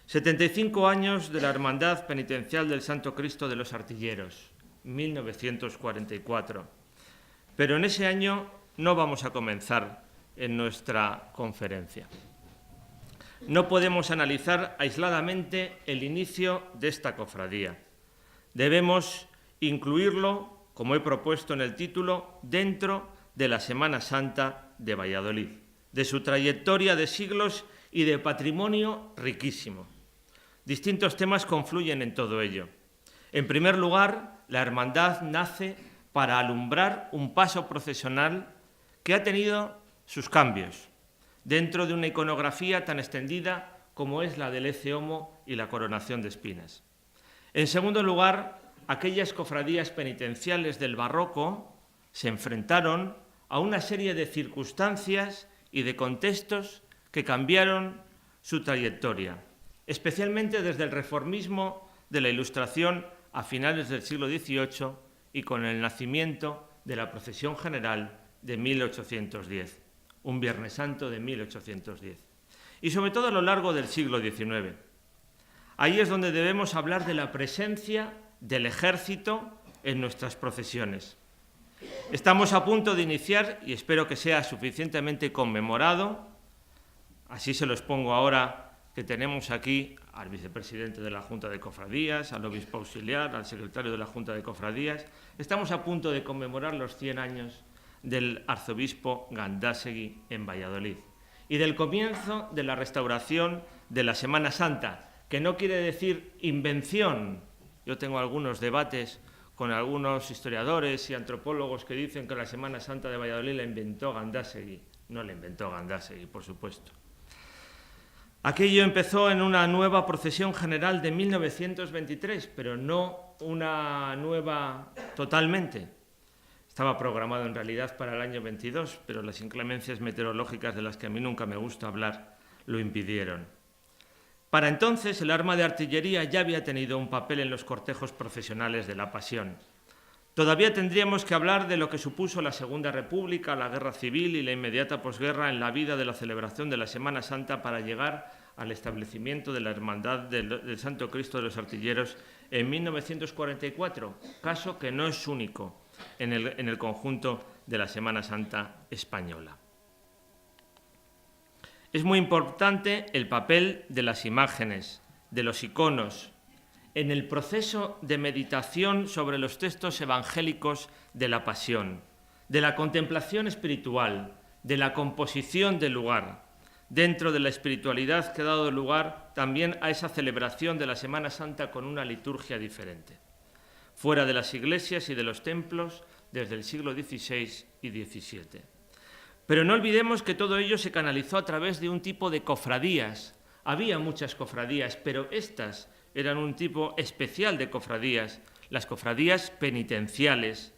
75 años de la Hermandad Penitencial del Santo Cristo de los Artilleros, 1944. Pero en ese año no vamos a comenzar en nuestra conferencia. No podemos analizar aisladamente el inicio de esta cofradía. Debemos incluirlo, como he propuesto en el título, dentro de la Semana Santa de Valladolid, de su trayectoria de siglos y de patrimonio riquísimo. Distintos temas confluyen en todo ello. En primer lugar, la hermandad nace para alumbrar un paso procesional que ha tenido sus cambios, dentro de una iconografía tan extendida como es la del Ecce Homo y la coronación de espinas. En segundo lugar, aquellas cofradías penitenciales del barroco se enfrentaron a una serie de circunstancias y de contextos que cambiaron su trayectoria, especialmente desde el reformismo de la Ilustración a finales del siglo XVIII y con el nacimiento de la Procesión General de 1810, un Viernes Santo de 1810, y sobre todo a lo largo del siglo XIX. Ahí es donde debemos hablar de la presencia del ejército en nuestras procesiones. Estamos a punto de iniciar, y espero que sea suficientemente conmemorado, así se lo expongo ahora que tenemos aquí al vicepresidente de la Junta de Cofradías, al obispo auxiliar, al secretario de la Junta de Cofradías. Estamos a punto de conmemorar los 100 años del arzobispo Gandásegui en Valladolid y del comienzo de la restauración de la Semana Santa, que no quiere decir invención. Yo tengo algunos debates con algunos historiadores y antropólogos que dicen que la Semana Santa de Valladolid la inventó Gandásegui. No la inventó Gandásegui, por supuesto. Aquello empezó en una nueva procesión general de 1923, pero no una nueva totalmente. Estaba programado en realidad para el año 22, pero las inclemencias meteorológicas de las que a mí nunca me gusta hablar lo impidieron. Para entonces el arma de artillería ya había tenido un papel en los cortejos profesionales de la Pasión. Todavía tendríamos que hablar de lo que supuso la Segunda República, la Guerra Civil y la inmediata posguerra en la vida de la celebración de la Semana Santa para llegar al establecimiento de la Hermandad del Santo Cristo de los Artilleros en 1944, caso que no es único en el conjunto de la Semana Santa española. Es muy importante el papel de las imágenes, de los iconos, en el proceso de meditación sobre los textos evangélicos de la Pasión, de la contemplación espiritual, de la composición del lugar, dentro de la espiritualidad que ha dado lugar también a esa celebración de la Semana Santa con una liturgia diferente, fuera de las iglesias y de los templos desde el siglo XVI y XVII. Pero no olvidemos que todo ello se canalizó a través de un tipo de cofradías. Había muchas cofradías, pero estas eran un tipo especial de cofradías, las cofradías penitenciales,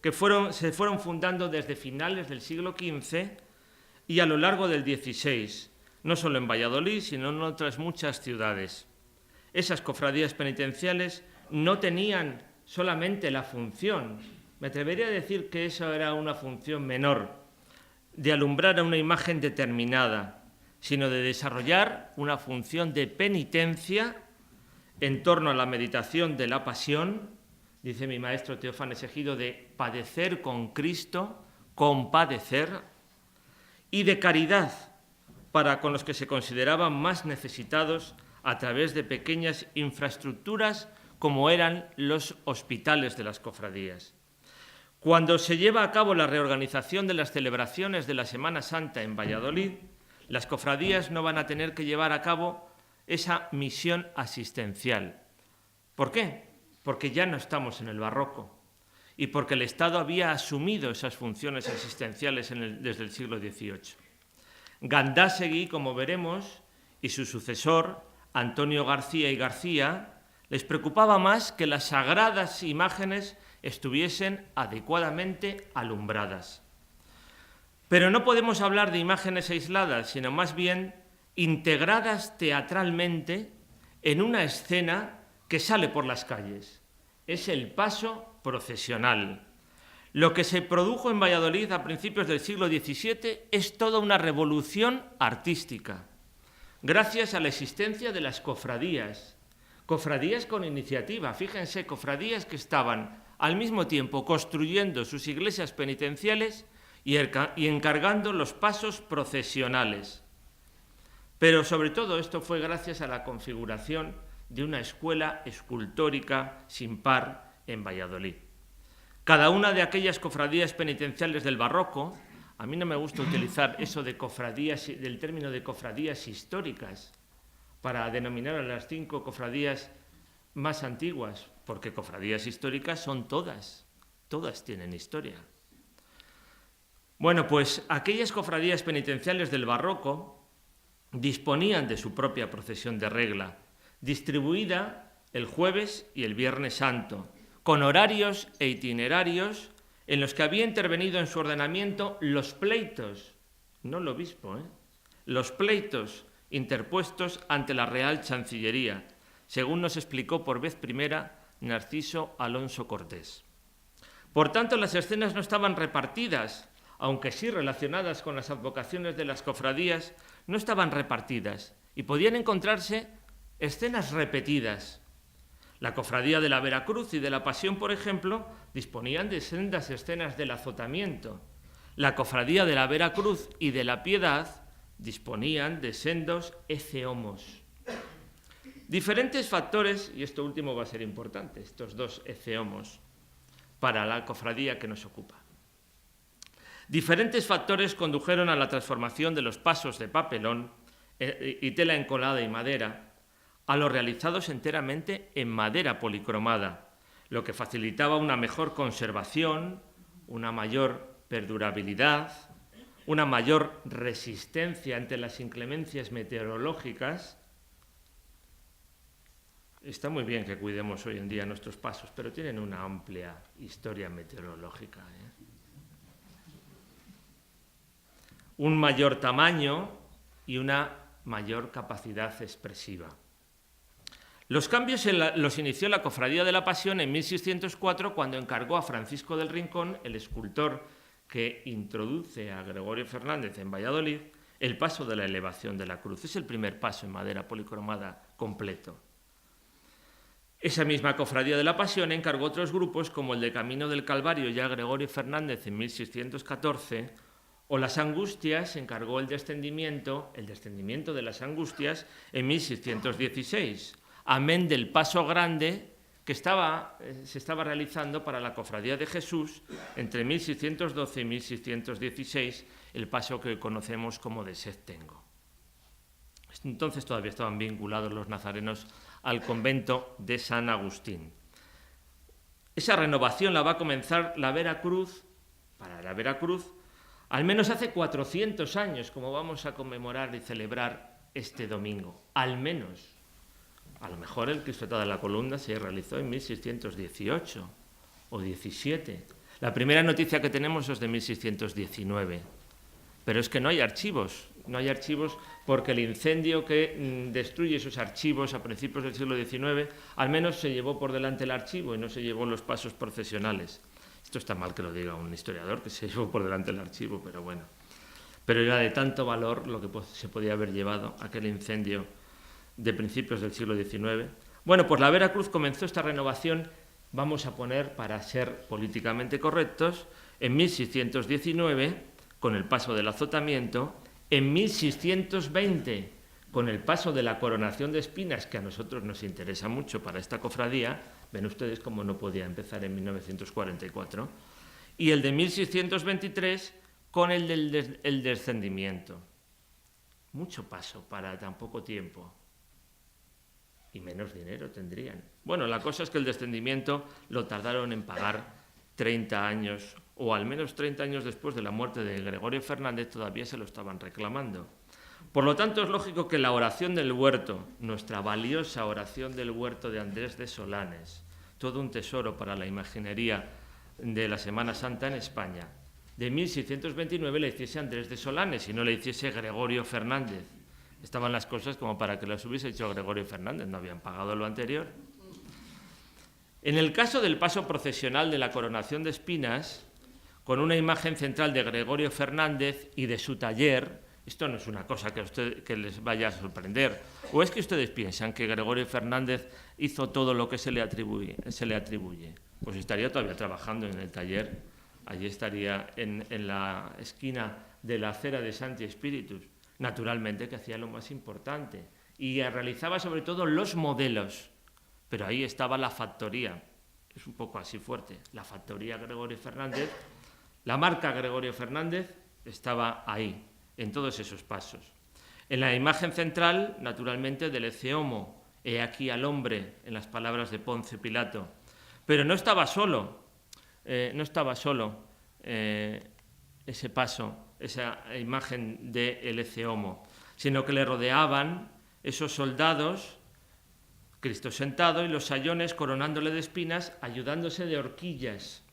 que se fueron fundando desde finales del siglo XV y a lo largo del XVI, no solo en Valladolid, sino en otras muchas ciudades. Esas cofradías penitenciales no tenían solamente la función, me atrevería a decir que eso era una función menor, de alumbrar a una imagen determinada, sino de desarrollar una función de penitencia en torno a la meditación de la Pasión, dice mi maestro Teófanes Ejido, de padecer con Cristo, compadecer, y de caridad para con los que se consideraban más necesitados a través de pequeñas infraestructuras como eran los hospitales de las cofradías. Cuando se lleva a cabo la reorganización de las celebraciones de la Semana Santa en Valladolid, las cofradías no van a tener que llevar a cabo esa misión asistencial. ¿Por qué? Porque ya no estamos en el barroco y porque el Estado había asumido esas funciones asistenciales desde el siglo XVIII. Gandásegui, como veremos, y su sucesor, Antonio García y García, les preocupaba más que las sagradas imágenes estuviesen adecuadamente alumbradas. Pero no podemos hablar de imágenes aisladas, sino más bien integradas teatralmente en una escena que sale por las calles. Es el paso procesional. Lo que se produjo en Valladolid a principios del siglo XVII es toda una revolución artística. gracias a la existencia de las cofradías. Cofradías con iniciativa, fíjense, cofradías que estaban al mismo tiempo construyendo sus iglesias penitenciales y encargando los pasos procesionales. Pero sobre todo esto fue gracias a la configuración de una escuela escultórica sin par en Valladolid. Cada una de aquellas cofradías penitenciales del barroco, a mí no me gusta utilizar eso de cofradías, del término de cofradías históricas, para denominar a las 5 cofradías más antiguas, porque cofradías históricas son todas tienen historia. Bueno, pues aquellas cofradías penitenciales del barroco disponían de su propia procesión de regla, distribuida el jueves y el viernes santo, con horarios e itinerarios en los que había intervenido en su ordenamiento los pleitos, no el obispo, los pleitos interpuestos ante la Real Chancillería, según nos explicó por vez primera Narciso Alonso Cortés. Por tanto, las escenas no estaban repartidas, aunque sí relacionadas con las advocaciones de las cofradías, no estaban repartidas y podían encontrarse escenas repetidas. La cofradía de la Veracruz y de la Pasión, por ejemplo, disponían de sendas escenas del azotamiento. La cofradía de la Veracruz y de la Piedad disponían de sendos eceomos. Diferentes factores, y esto último va a ser importante, estos 2 eceomos, para la cofradía que nos ocupa. Diferentes factores condujeron a la transformación de los pasos de papelón y tela encolada y madera a los realizados enteramente en madera policromada, lo que facilitaba una mejor conservación, una mayor perdurabilidad, una mayor resistencia ante las inclemencias meteorológicas. Está muy bien que cuidemos hoy en día nuestros pasos, pero tienen una amplia historia meteorológica. Un mayor tamaño y una mayor capacidad expresiva. Los cambios los inició la Cofradía de la Pasión en 1604, cuando encargó a Francisco del Rincón, el escultor que introduce a Gregorio Fernández en Valladolid, el paso de la elevación de la cruz. Es el primer paso en madera policromada completo. Esa misma Cofradía de la Pasión encargó otros grupos, como el de Camino del Calvario ya a Gregorio Fernández en 1614, o las Angustias encargó el descendimiento de las Angustias en 1616, amén del paso grande que se estaba realizando para la Cofradía de Jesús entre 1612 y 1616, el paso que conocemos como de Septengo. Entonces todavía estaban vinculados los nazarenos al convento de San Agustín. Esa renovación la va a comenzar la Veracruz, para la Veracruz, al menos hace 400 años, como vamos a conmemorar y celebrar este domingo, al menos. A lo mejor el Cristo de la Columna se realizó en 1618 o 17. La primera noticia que tenemos es de 1619. Pero es que no hay archivos porque el incendio que destruye esos archivos a principios del siglo XIX al menos se llevó por delante el archivo y no se llevó los pasos procesionales. Esto está mal que lo diga un historiador, que se llevó por delante el archivo, pero bueno. Pero era de tanto valor lo que se podía haber llevado aquel incendio de principios del siglo XIX. Bueno, pues la Veracruz comenzó esta renovación, vamos a poner, para ser políticamente correctos, en 1619, con el paso del azotamiento, en 1620, con el paso de la coronación de espinas, que a nosotros nos interesa mucho para esta cofradía, ven ustedes cómo no podía empezar en 1944, y el de 1623 con el del descendimiento. Mucho paso para tan poco tiempo. Y menos dinero tendrían. Bueno, la cosa es que el descendimiento lo tardaron en pagar 30 años, o al menos 30 años después de la muerte de Gregorio Fernández todavía se lo estaban reclamando. Por lo tanto, es lógico que la oración del huerto, nuestra valiosa oración del huerto de Andrés de Solanes, todo un tesoro para la imaginería de la Semana Santa en España, de 1629 la hiciese Andrés de Solanes y no la hiciese Gregorio Fernández. Estaban las cosas como para que las hubiese hecho Gregorio Fernández, no habían pagado lo anterior. En el caso del paso procesional de la coronación de espinas, con una imagen central de Gregorio Fernández y de su taller, Esto no es una cosa que les vaya a sorprender. ¿O es que ustedes piensan que Gregorio Fernández hizo todo lo que se le atribuye? Pues estaría todavía trabajando en el taller. Allí estaría en la esquina de la acera de Santi Spíritus. Naturalmente que hacía lo más importante. Y realizaba sobre todo los modelos. Pero ahí estaba la factoría. Es un poco así fuerte. La factoría Gregorio Fernández, la marca Gregorio Fernández estaba ahí, en todos esos pasos. En la imagen central, naturalmente, del Ecce Homo, he aquí al hombre, en las palabras de Poncio Pilato. Pero no estaba solo, ese paso, esa imagen del Ecce Homo, sino que le rodeaban esos soldados, Cristo sentado y los sayones coronándole de espinas, ayudándose de horquillas.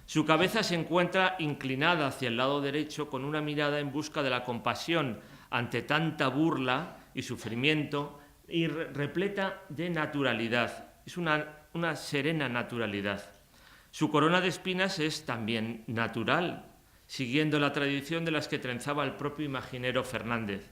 Su cabeza se encuentra inclinada hacia el lado derecho con una mirada en busca de la compasión ante tanta burla y sufrimiento y repleta de naturalidad. Es una serena naturalidad. Su corona de espinas es también natural, siguiendo la tradición de las que trenzaba el propio imaginero Fernández.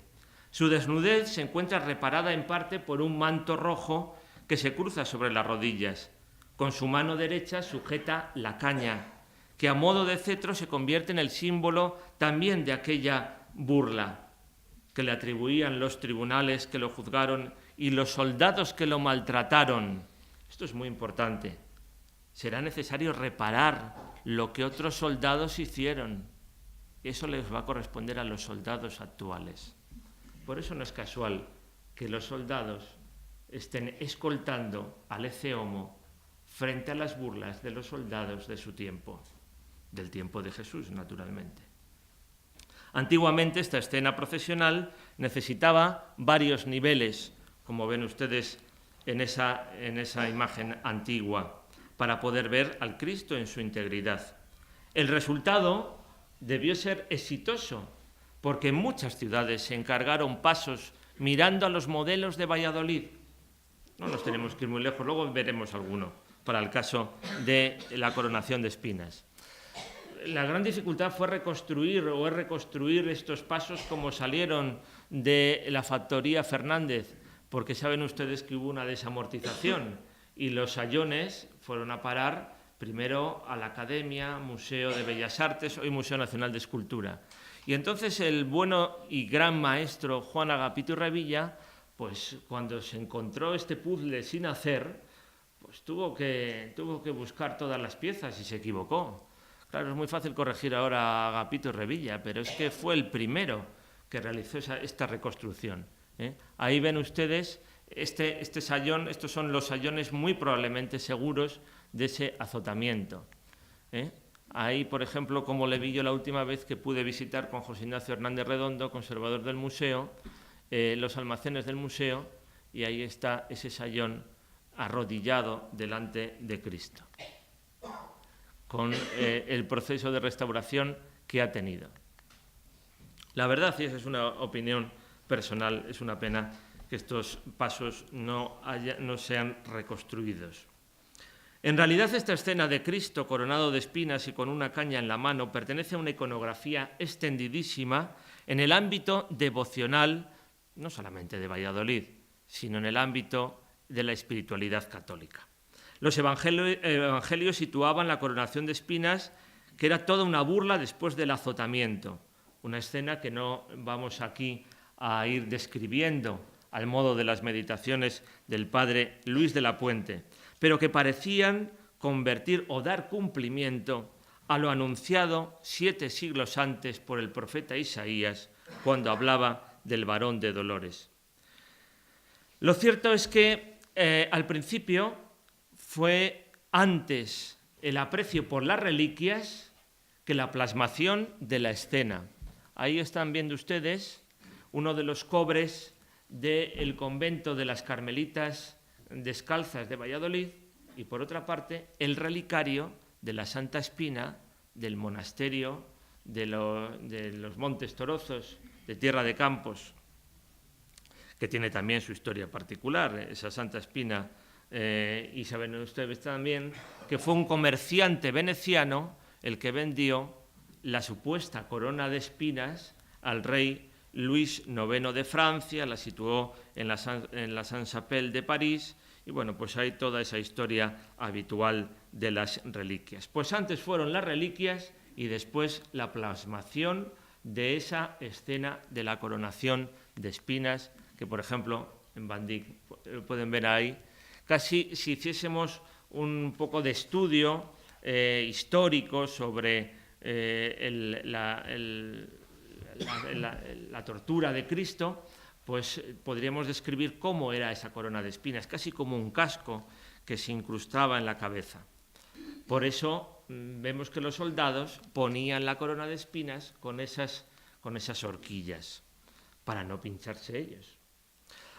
Su desnudez se encuentra reparada en parte por un manto rojo que se cruza sobre las rodillas. Con su mano derecha sujeta la caña, que a modo de cetro se convierte en el símbolo también de aquella burla que le atribuían los tribunales que lo juzgaron y los soldados que lo maltrataron. Esto es muy importante. Será necesario reparar lo que otros soldados hicieron. Eso les va a corresponder a los soldados actuales. Por eso no es casual que los soldados estén escoltando al Ecce Homo frente a las burlas de los soldados de su tiempo. Del tiempo de Jesús, naturalmente. Antiguamente esta escena procesional necesitaba varios niveles, como ven ustedes en esa imagen antigua, para poder ver al Cristo en su integridad. El resultado debió ser exitoso, porque en muchas ciudades se encargaron pasos mirando a los modelos de Valladolid. No nos tenemos que ir muy lejos, luego veremos alguno, para el caso de la coronación de espinas. La gran dificultad fue reconstruir estos pasos como salieron de la factoría Fernández, porque saben ustedes que hubo una desamortización y los sayones fueron a parar primero a la Academia, Museo de Bellas Artes, hoy Museo Nacional de Escultura. Y entonces el bueno y gran maestro Juan Agapito Revilla, pues cuando se encontró este puzzle sin hacer, pues tuvo que buscar todas las piezas y se equivocó. Claro, es muy fácil corregir ahora a Agapito Revilla, pero es que fue el primero que realizó esta reconstrucción. Ahí ven ustedes este sayón, estos son los sayones muy probablemente seguros de ese azotamiento. Ahí, por ejemplo, como le vi yo la última vez que pude visitar con José Ignacio Hernández Redondo, conservador del museo, los almacenes del museo, y ahí está ese sayón arrodillado delante de Cristo, con el proceso de restauración que ha tenido. La verdad, y esa es una opinión personal, es una pena que estos pasos no sean reconstruidos. En realidad, esta escena de Cristo coronado de espinas y con una caña en la mano pertenece a una iconografía extendidísima en el ámbito devocional, no solamente de Valladolid, sino en el ámbito de la espiritualidad católica. Los evangelios situaban la coronación de espinas, que era toda una burla después del azotamiento, una escena que no vamos aquí a ir describiendo al modo de las meditaciones del padre Luis de la Puente, pero que parecían convertir o dar cumplimiento a lo anunciado 7 siglos antes por el profeta Isaías, cuando hablaba del varón de dolores. Lo cierto es que al principio fue antes el aprecio por las reliquias que la plasmación de la escena. Ahí están viendo ustedes uno de los cobres del convento de las Carmelitas Descalzas de Valladolid y, por otra parte, el relicario de la Santa Espina del monasterio de los Montes Torozos, de Tierra de Campos, que tiene también su historia particular, esa Santa Espina. Y saben ustedes también que fue un comerciante veneciano el que vendió la supuesta corona de espinas al rey Luis IX de Francia, la situó en la Sainte-Chapelle de París, y bueno, pues hay toda esa historia habitual de las reliquias. Pues antes fueron las reliquias y después la plasmación de esa escena de la coronación de espinas, que por ejemplo en Van Dyck pueden ver ahí. Casi si hiciésemos un poco de estudio histórico sobre la tortura de Cristo, pues podríamos describir cómo era esa corona de espinas, casi como un casco que se incrustaba en la cabeza. Por eso vemos que los soldados ponían la corona de espinas con esas horquillas, para no pincharse ellos.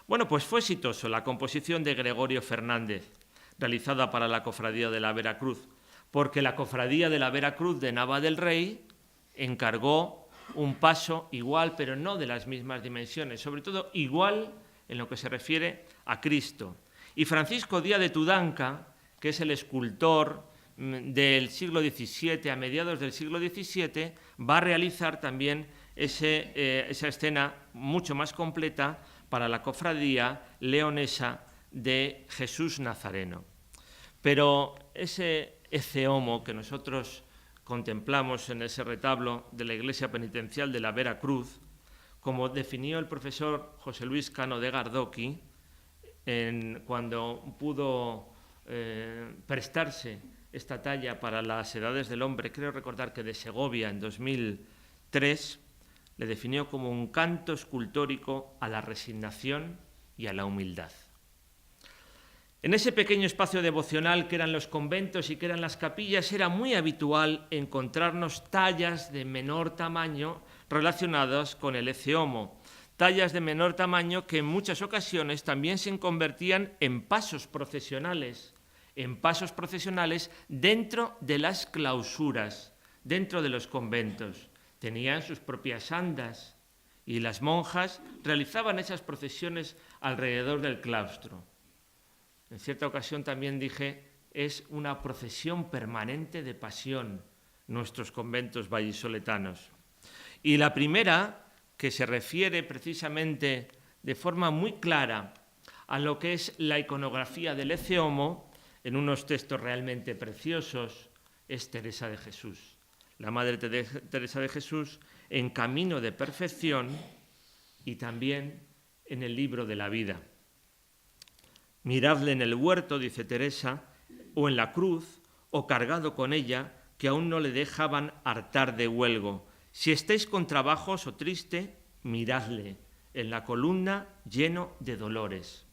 Bueno, pues fue exitoso la composición de Gregorio Fernández, realizada para la Cofradía de la Veracruz, porque la Cofradía de la Veracruz de Nava del Rey encargó un paso igual, pero no de las mismas dimensiones, sobre todo igual en lo que se refiere a Cristo. Y Francisco Díaz de Tudanca, que es el escultor del siglo XVII, a mediados del siglo XVII, va a realizar también esa escena mucho más completa para la cofradía leonesa de Jesús Nazareno. Pero ese Ecce Homo que nosotros contemplamos en ese retablo de la iglesia penitencial de la Veracruz, como definió el profesor José Luis Cano de Gardoqui, cuando pudo prestarse esta talla para las Edades del Hombre, creo recordar que de Segovia en 2003, le definió como un canto escultórico a la resignación y a la humildad. En ese pequeño espacio devocional que eran los conventos y que eran las capillas, era muy habitual encontrarnos tallas de menor tamaño relacionadas con el Ecce Homo, tallas de menor tamaño que en muchas ocasiones también se convertían en pasos procesionales dentro de las clausuras, dentro de los conventos. Tenían sus propias andas y las monjas realizaban esas procesiones alrededor del claustro. En cierta ocasión también dije, es una procesión permanente de pasión nuestros conventos vallisoletanos. Y la primera, que se refiere precisamente de forma muy clara a lo que es la iconografía del Ecce Homo, en unos textos realmente preciosos, es Teresa de Jesús. La Madre Teresa de Jesús en Camino de Perfección y también en el Libro de la Vida. Miradle en el huerto, dice Teresa, o en la cruz, o cargado con ella, que aún no le dejaban hartar de huelgo. Si estáis con trabajos o triste, miradle en la columna lleno de dolores.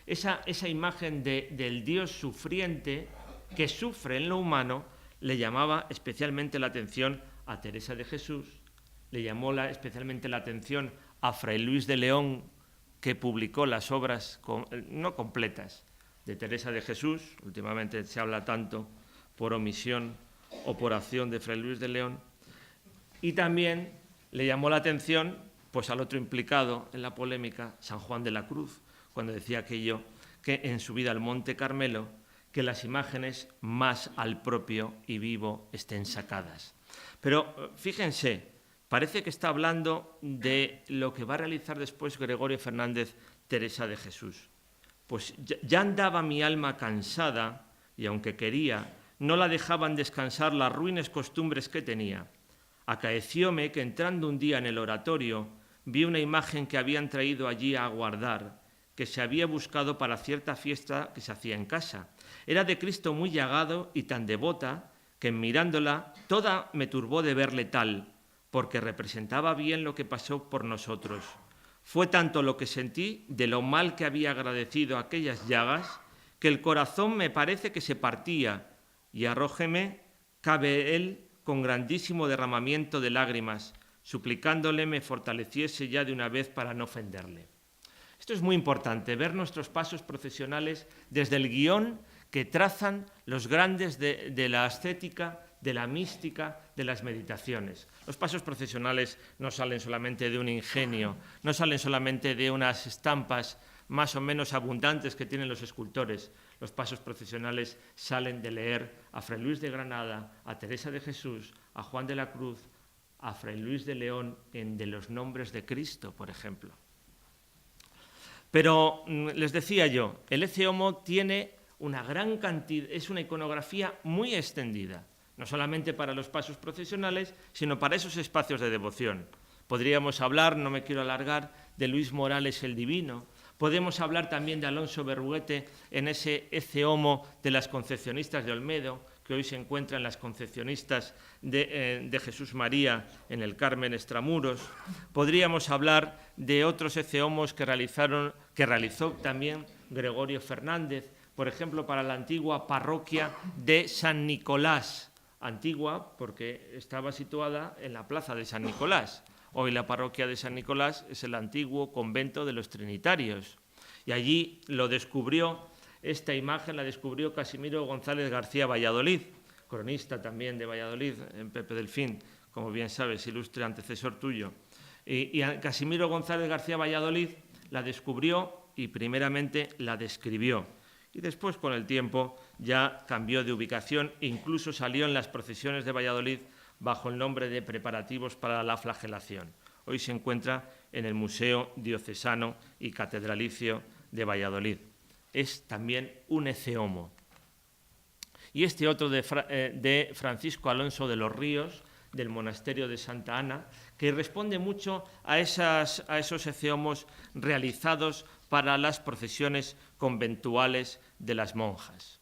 Esa imagen del Dios sufriente que sufre en lo humano le llamaba especialmente la atención a Teresa de Jesús, le llamó especialmente la atención a Fray Luis de León, que publicó las obras no completas de Teresa de Jesús. Últimamente se habla tanto por omisión o por acción de Fray Luis de León. Y también le llamó la atención pues, al otro implicado en la polémica, San Juan de la Cruz, cuando decía aquello que en su vida al Monte Carmelo, que las imágenes más al propio y vivo estén sacadas. Pero fíjense, parece que está hablando de lo que va a realizar después Gregorio Fernández, Teresa de Jesús. Pues ya andaba mi alma cansada y aunque quería, no la dejaban descansar las ruines costumbres que tenía. Acaecióme que entrando un día en el oratorio vi una imagen que habían traído allí a guardar, que se había buscado para cierta fiesta que se hacía en casa. Era de Cristo muy llagado y tan devota que mirándola toda me turbó de verle tal, porque representaba bien lo que pasó por nosotros. Fue tanto lo que sentí de lo mal que había agradecido aquellas llagas, que el corazón me parece que se partía, y arrójeme, cabe él con grandísimo derramamiento de lágrimas, suplicándole me fortaleciese ya de una vez para no ofenderle. Esto es muy importante, ver nuestros pasos procesionales desde el guión que trazan los grandes de la ascética, de la mística, de las meditaciones. Los pasos procesionales no salen solamente de un ingenio, no salen solamente de unas estampas más o menos abundantes que tienen los escultores. Los pasos procesionales salen de leer a Fray Luis de Granada, a Teresa de Jesús, a Juan de la Cruz, a Fray Luis de León en De los nombres de Cristo, por ejemplo. Pero les decía yo, el Ecce Homo tiene una gran cantidad, es una iconografía muy extendida, no solamente para los pasos procesionales, sino para esos espacios de devoción. Podríamos hablar, no me quiero alargar, de Luis Morales el Divino. Podemos hablar también de Alonso Berruguete en ese Ecce Homo de las Concepcionistas de Olmedo, que hoy se encuentra en las Concepcionistas de Jesús María en el Carmen Extramuros. Podríamos hablar de otros Ecce Homos que realizó también Gregorio Fernández, por ejemplo, para la antigua parroquia de San Nicolás, antigua porque estaba situada en la plaza de San Nicolás. Hoy la parroquia de San Nicolás es el antiguo convento de los Trinitarios. Y allí esta imagen la descubrió Casimiro González García Valladolid, cronista también de Valladolid, en Pepe Delfín, como bien sabes, ilustre antecesor tuyo. Y Casimiro González García Valladolid la descubrió y primeramente la describió. Y después, con el tiempo, ya cambió de ubicación e incluso salió en las procesiones de Valladolid bajo el nombre de Preparativos para la Flagelación. Hoy se encuentra en el Museo Diocesano y Catedralicio de Valladolid. Es también un Ecce Homo. Y este otro de Francisco Alonso de los Ríos, del monasterio de Santa Ana, que responde mucho a esos Ecce Homos realizados para las procesiones conventuales de las monjas.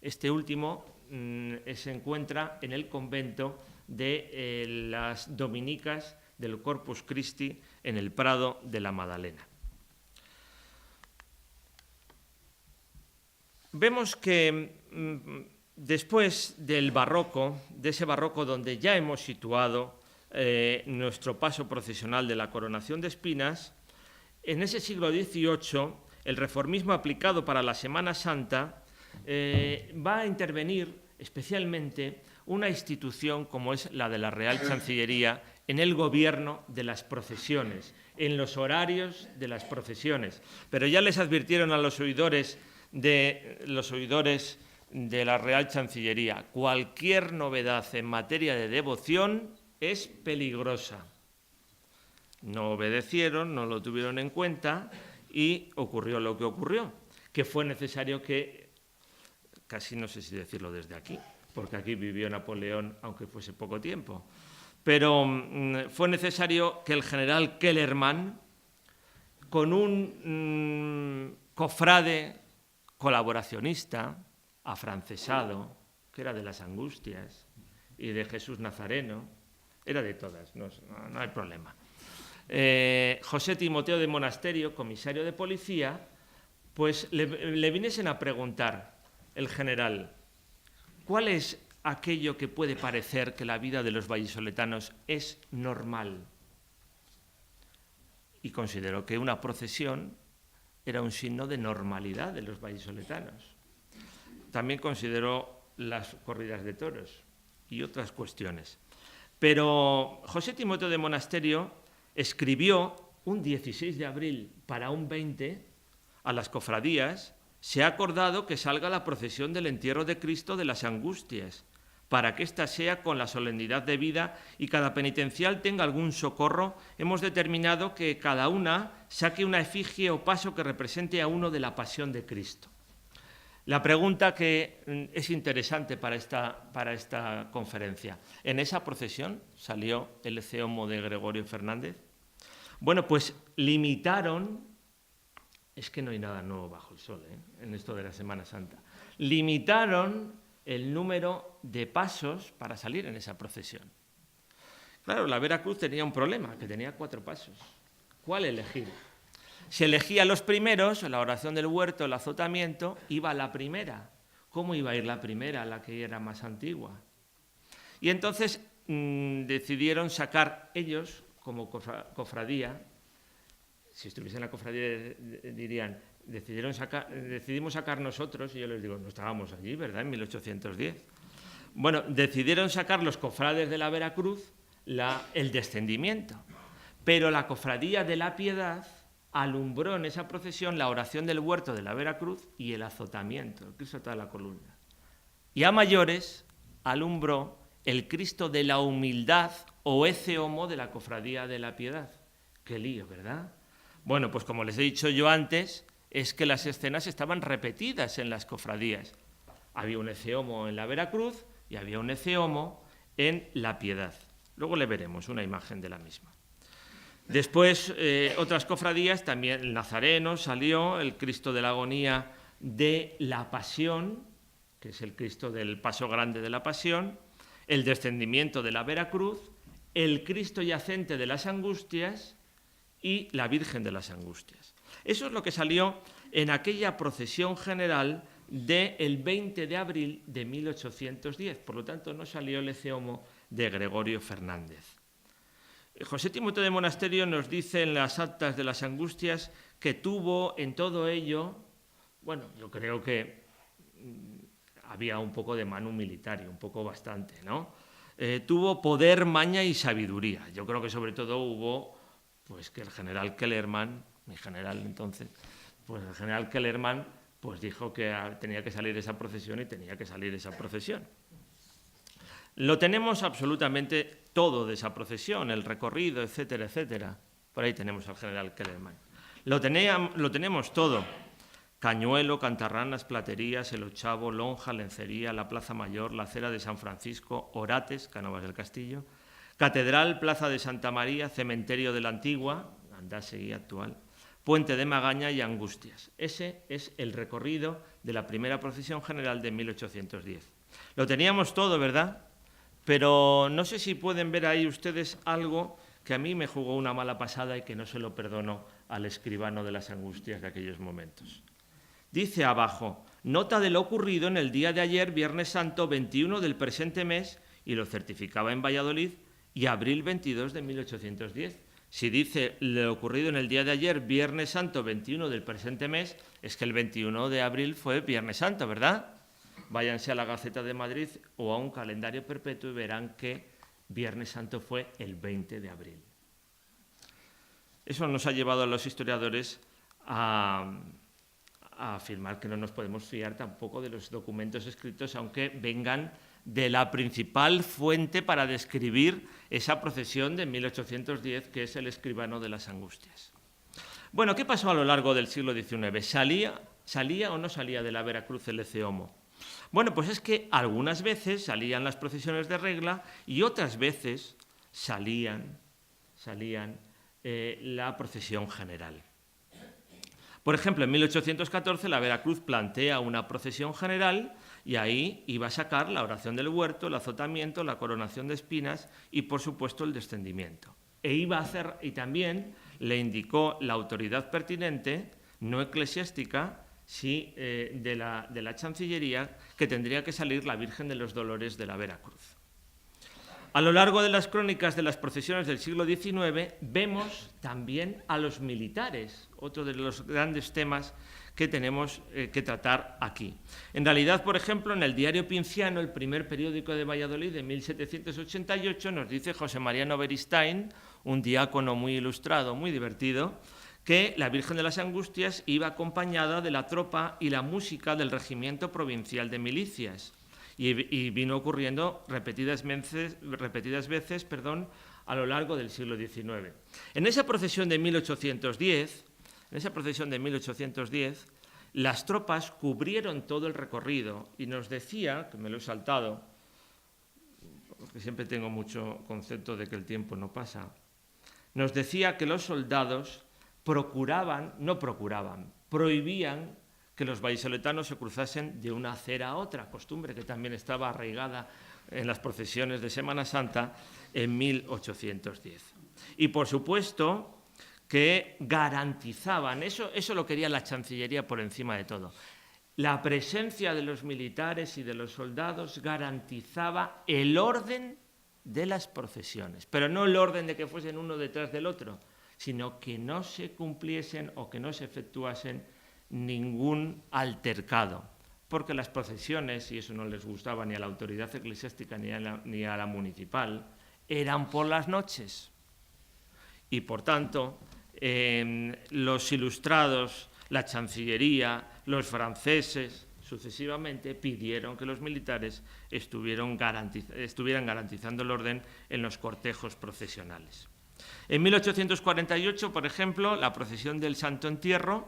Este último se encuentra en el convento de las dominicas del Corpus Christi en el Prado de la Madalena. Vemos que después del barroco, de ese barroco donde ya hemos situado nuestro paso procesional de la coronación de espinas, en ese siglo XVIII el reformismo aplicado para la Semana Santa va a intervenir especialmente una institución como es la de la Real Chancillería en el gobierno de las procesiones, en los horarios de las procesiones. Pero ya les advirtieron a los oidores de la Real Chancillería: cualquier novedad en materia de devoción es peligrosa. No obedecieron, no lo tuvieron en cuenta y ocurrió lo que ocurrió, que fue necesario que, casi no sé si decirlo desde aquí, porque aquí vivió Napoleón, aunque fuese poco tiempo, pero fue necesario que el general Kellerman, con un cofrade colaboracionista, afrancesado, que era de las Angustias y de Jesús Nazareno, era de todas, no hay problema. José Timoteo de Monasterio, comisario de policía, pues le viniesen a preguntar el general: ¿cuál es aquello que puede parecer que la vida de los vallisoletanos es normal? Y consideró que una procesión era un signo de normalidad de los vallisoletanos. También consideró las corridas de toros y otras cuestiones. Pero José Timoteo de Monasterio escribió un 16 de abril para un 20 a las cofradías: se ha acordado que salga la procesión del entierro de Cristo de las Angustias, para que ésta sea con la solemnidad debida y cada penitencial tenga algún socorro. Hemos determinado que cada una saque una efigie o paso que represente a uno de la pasión de Cristo. La pregunta que es interesante para esta conferencia: ¿en esa procesión salió el Ecce Homo de Gregorio Fernández? Bueno, pues limitaron, es que no hay nada nuevo bajo el sol, en esto de la Semana Santa, limitaron el número de pasos para salir en esa procesión. Claro, la Veracruz tenía un problema, que tenía 4 pasos. ¿Cuál elegir? Si elegía los primeros, la oración del huerto, el azotamiento, iba la primera. ¿Cómo iba a ir la primera, la que era más antigua? Y entonces decidieron sacar ellos, como cofradía, si estuviese en la cofradía dirían: decidimos sacar nosotros, y yo les digo: no estábamos allí, ¿verdad?, en 1810. Bueno, decidieron sacar los cofrades de la Veracruz el descendimiento, pero la cofradía de la Piedad alumbró en esa procesión la oración del huerto de la Veracruz y el azotamiento, el Cristo de toda la columna. Y a mayores alumbró el Cristo de la humildad o ece homo de la Cofradía de la Piedad. Qué lío, ¿verdad? Bueno, pues como les he dicho yo antes, es que las escenas estaban repetidas en las cofradías. Había un ece homo en la Veracruz y había un ece homo en la Piedad. Luego le veremos una imagen de la misma. Después, otras cofradías, también el Nazareno salió, el Cristo de la Agonía de la Pasión, que es el Cristo del Paso Grande de la Pasión, el Descendimiento de la Veracruz, el Cristo Yacente de las Angustias y la Virgen de las Angustias. Eso es lo que salió en aquella procesión general del 20 de abril de 1810. Por lo tanto, no salió el ece homo de Gregorio Fernández. José Timoteo de Monasterio nos dice en las actas de las Angustias que tuvo en todo ello, bueno, yo creo que había un poco de manu militari, un poco bastante, ¿no? Tuvo poder, maña y sabiduría. Yo creo que sobre todo hubo, pues que el general Kellerman, mi general entonces, pues el general Kellerman, pues dijo que tenía que salir esa procesión y tenía que salir esa procesión. Lo tenemos absolutamente todo de esa procesión, el recorrido, etcétera, etcétera. Por ahí tenemos al general Kellerman. Lo tenemos todo. Cañuelo, Cantarranas, Platerías, El Ochavo, Lonja, Lencería, la Plaza Mayor, la Acera de San Francisco, Orates, Cánovas del Castillo, Catedral, Plaza de Santa María, Cementerio de la Antigua, Andásegui actual, Puente de Magaña y Angustias. Ese es el recorrido de la primera procesión general de 1810. Lo teníamos todo, ¿verdad? Pero no sé si pueden ver ahí ustedes algo que a mí me jugó una mala pasada y que no se lo perdono al escribano de las Angustias de aquellos momentos. Dice abajo, nota de lo ocurrido en el día de ayer, Viernes Santo 21 del presente mes, y lo certificaba en Valladolid, y abril 22 de 1810. Si dice lo ocurrido en el día de ayer, Viernes Santo 21 del presente mes, es que el 21 de abril fue Viernes Santo, ¿verdad? Váyanse a la Gaceta de Madrid o a un calendario perpetuo y verán que Viernes Santo fue el 20 de abril. Eso nos ha llevado a los historiadores a afirmar que no nos podemos fiar tampoco de los documentos escritos, aunque vengan de la principal fuente para describir esa procesión de 1810, que es el escribano de las Angustias. Bueno, ¿qué pasó a lo largo del siglo XIX? ¿Salía o no salía de la Veracruz el ece homo? Bueno, pues es que algunas veces salían las procesiones de regla y otras veces salían la procesión general. Por ejemplo, en 1814 la Veracruz plantea una procesión general y ahí iba a sacar la oración del huerto, el azotamiento, la coronación de espinas y, por supuesto, el descendimiento. Y también le indicó la autoridad pertinente, no eclesiástica, sí, de la Chancillería, que tendría que salir la Virgen de los Dolores de la Veracruz. A lo largo de las crónicas de las procesiones del siglo XIX vemos también a los militares, otro de los grandes temas que tenemos que tratar aquí. En realidad, por ejemplo, en el Diario Pinciano, el primer periódico de Valladolid de 1788, nos dice José Mariano Beristain, un diácono muy ilustrado, muy divertido, que la Virgen de las Angustias iba acompañada de la tropa y la música del Regimiento Provincial de Milicias. Y vino ocurriendo repetidas veces, a lo largo del siglo XIX. En esa procesión de 1810, las tropas cubrieron todo el recorrido y nos decía, que me lo he saltado, porque siempre tengo mucho concepto de que el tiempo no pasa, nos decía que los soldados prohibían que los vallisoletanos se cruzasen de una acera a otra, costumbre que también estaba arraigada en las procesiones de Semana Santa en 1810. Y por supuesto que garantizaban, eso lo quería la Chancillería por encima de todo, la presencia de los militares y de los soldados garantizaba el orden de las procesiones, pero no el orden de que fuesen uno detrás del otro, sino que no se cumpliesen o que no se efectuasen ningún altercado, porque las procesiones, y eso no les gustaba ni a la autoridad eclesiástica ni a la municipal, eran por las noches. Y por tanto, los ilustrados, la Chancillería, los franceses, sucesivamente pidieron que los militares estuvieran garantizando el orden en los cortejos procesionales. En 1848, por ejemplo, la procesión del Santo Entierro,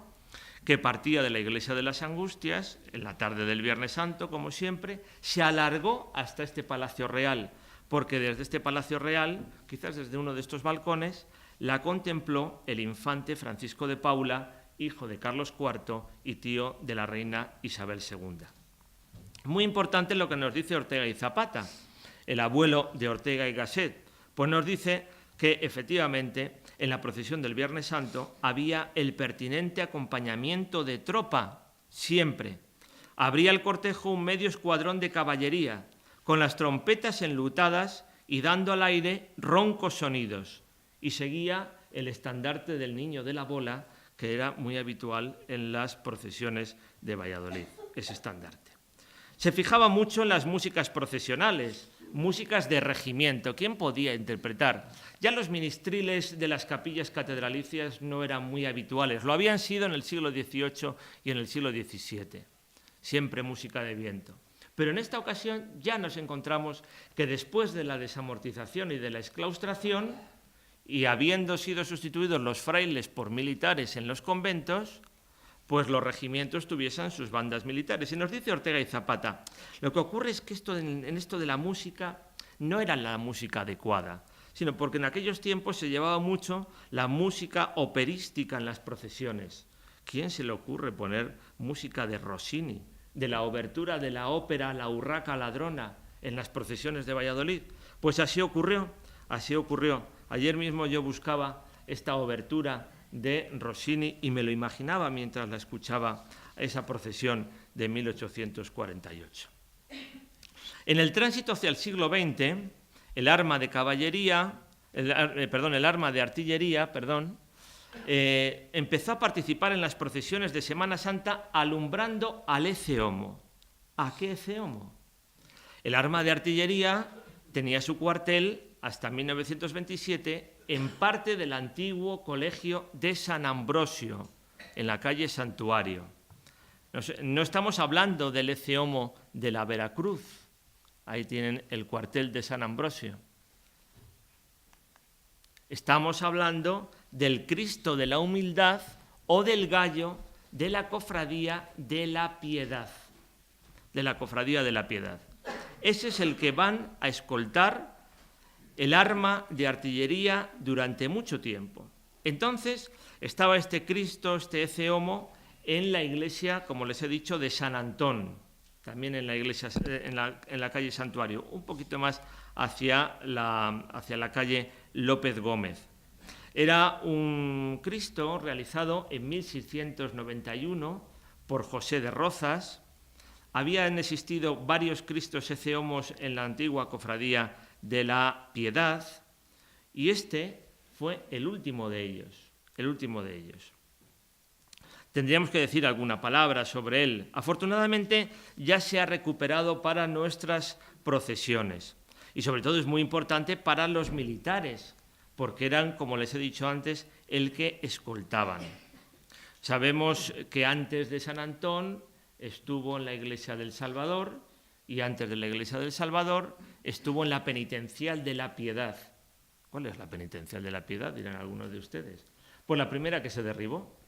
que partía de la iglesia de las Angustias, en la tarde del Viernes Santo, como siempre, se alargó hasta este Palacio Real, porque desde este Palacio Real, quizás desde uno de estos balcones, la contempló el infante Francisco de Paula, hijo de Carlos IV y tío de la reina Isabel II. Muy importante lo que nos dice Ortega y Zapata, el abuelo de Ortega y Gasset, pues nos dice que efectivamente en la procesión del Viernes Santo había el pertinente acompañamiento de tropa, siempre. Abría el cortejo un medio escuadrón de caballería, con las trompetas enlutadas y dando al aire roncos sonidos, y seguía el estandarte del Niño de la Bola, que era muy habitual en las procesiones de Valladolid, ese estandarte. Se fijaba mucho en las músicas procesionales, músicas de regimiento. ¿Quién podía interpretar? Ya los ministriles de las capillas catedralicias no eran muy habituales, lo habían sido en el siglo XVIII y en el siglo XVII, siempre música de viento. Pero en esta ocasión ya nos encontramos que después de la desamortización y de la exclaustración, y habiendo sido sustituidos los frailes por militares en los conventos, pues los regimientos tuviesen sus bandas militares. Y nos dice Ortega y Zapata, lo que ocurre es que en esto de la música no era la música adecuada, sino porque en aquellos tiempos se llevaba mucho la música operística en las procesiones. ¿Quién se le ocurre poner música de Rossini, de la obertura de la ópera La Urraca Ladrona en las procesiones de Valladolid? Pues así ocurrió, así ocurrió. Ayer mismo yo buscaba esta obertura de Rossini y me lo imaginaba mientras la escuchaba esa procesión de 1848. En el tránsito hacia el siglo XX, el arma de artillería, empezó a participar en las procesiones de Semana Santa alumbrando al Ece Homo. ¿A qué Ece Homo? El arma de artillería tenía su cuartel hasta 1927 en parte del antiguo colegio de San Ambrosio, en la calle Santuario. No estamos hablando del Ece Homo de la Veracruz, ahí tienen el cuartel de San Ambrosio. Estamos hablando del Cristo de la Humildad o del gallo de la Cofradía de la Piedad. De la Cofradía de la Piedad. Ese es el que van a escoltar el arma de artillería durante mucho tiempo. Entonces estaba este Cristo, este Ece Homo, en la iglesia, como les he dicho, de San Antón, también en la iglesia, en la calle Santuario, un poquito más hacia la calle López Gómez. Era un Cristo realizado en 1691 por José de Rozas. Habían existido varios Cristos Ece Homos en la antigua cofradía de la Piedad, y este fue el último de ellos, Tendríamos que decir alguna palabra sobre él. Afortunadamente ya se ha recuperado para nuestras procesiones, y sobre todo es muy importante para los militares, porque eran, como les he dicho antes, el que escoltaban. Sabemos que antes de San Antón estuvo en la iglesia del Salvador, y antes de la iglesia del Salvador estuvo en la penitencial de la Piedad. ¿Cuál es la penitencial de la Piedad?, dirán algunos de ustedes. Pues la primera que se derribó.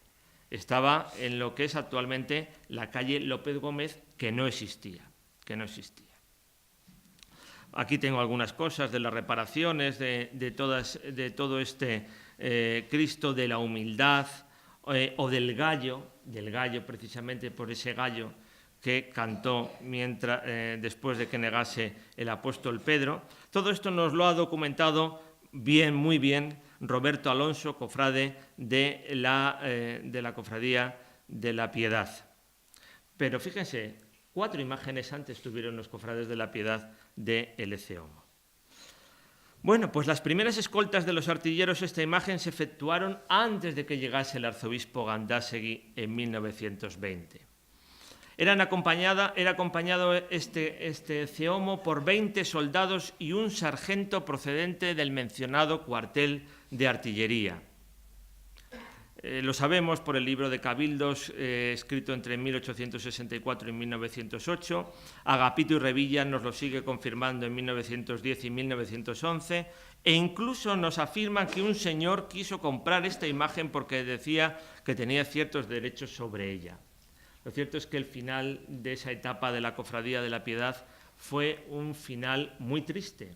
Estaba en lo que es actualmente la calle López Gómez, que no existía. Aquí tengo algunas cosas de las reparaciones, de todo este Cristo de la Humildad, o del gallo precisamente por ese gallo que cantó después de que negase el apóstol Pedro. Todo esto nos lo ha documentado muy bien, Roberto Alonso, cofrade de la Cofradía de la Piedad. Pero fíjense, 4 imágenes antes tuvieron los cofrades de la Piedad de el Ece Homo. Bueno, pues las primeras escoltas de los artilleros, esta imagen, se efectuaron antes de que llegase el arzobispo Gandásegui en 1920. Era acompañado este Ece Homo por 20 soldados y un sargento procedente del mencionado cuartel de artillería. Lo sabemos por el libro de Cabildos, escrito entre 1864 y 1908. Agapito y Revilla nos lo sigue confirmando en 1910 y 1911, e incluso nos afirman que un señor quiso comprar esta imagen porque decía que tenía ciertos derechos sobre ella. Lo cierto es que el final de esa etapa de la Cofradía de la Piedad fue un final muy triste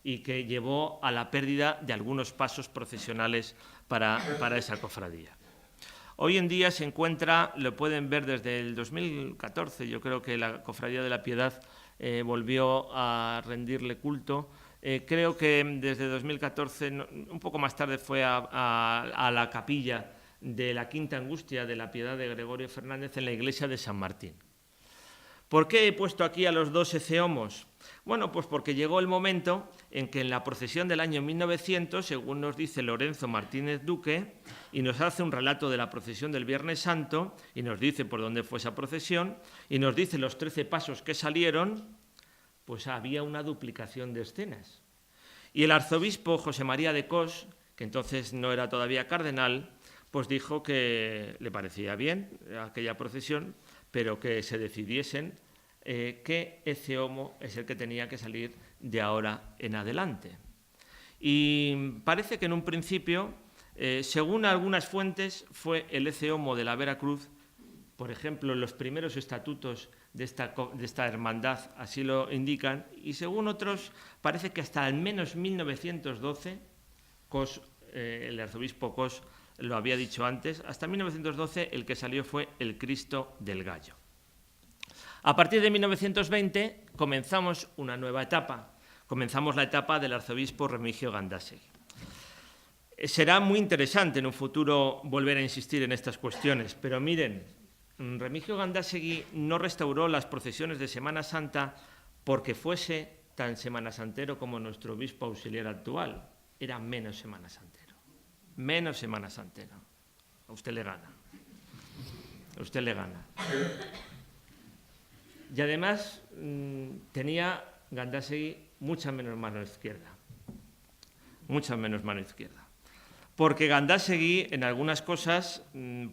y que llevó a la pérdida de algunos pasos procesionales para esa cofradía. Hoy en día se encuentra, lo pueden ver desde el 2014, yo creo que la Cofradía de la Piedad volvió a rendirle culto. Creo que desde 2014, un poco más tarde, fue a la capilla de la Quinta Angustia de la Piedad de Gregorio Fernández en la iglesia de San Martín. ¿Por qué he puesto aquí a los dos ecehomos? Bueno, pues porque llegó el momento en que en la procesión del año 1900, según nos dice Lorenzo Martínez Duque, y nos hace un relato de la procesión del Viernes Santo, y nos dice por dónde fue esa procesión, y nos dice los 13 pasos que salieron, pues había una duplicación de escenas. Y el arzobispo José María de Cos, que entonces no era todavía cardenal, pues dijo que le parecía bien aquella procesión, pero que se decidiesen qué ecehomo es el que tenía que salir de ahora en adelante. Y parece que en un principio, según algunas fuentes, fue el ecehomo de la Veracruz. Por ejemplo, los primeros estatutos de esta hermandad así lo indican, y según otros, parece que hasta al menos 1912, el arzobispo Cos lo había dicho antes, hasta 1912 el que salió fue el Cristo del Gallo. A partir de 1920 comenzamos una nueva etapa, comenzamos la etapa del arzobispo Remigio Gandásegui. Será muy interesante en un futuro volver a insistir en estas cuestiones, pero miren, Remigio Gandásegui no restauró las procesiones de Semana Santa porque fuese tan semanasantero como nuestro obispo auxiliar actual, era menos semanasantero. Menos Semana Santero. A usted le gana. A usted le gana. Y además tenía Gandásegui mucha menos mano izquierda. Mucha menos mano izquierda. Porque Gandásegui en algunas cosas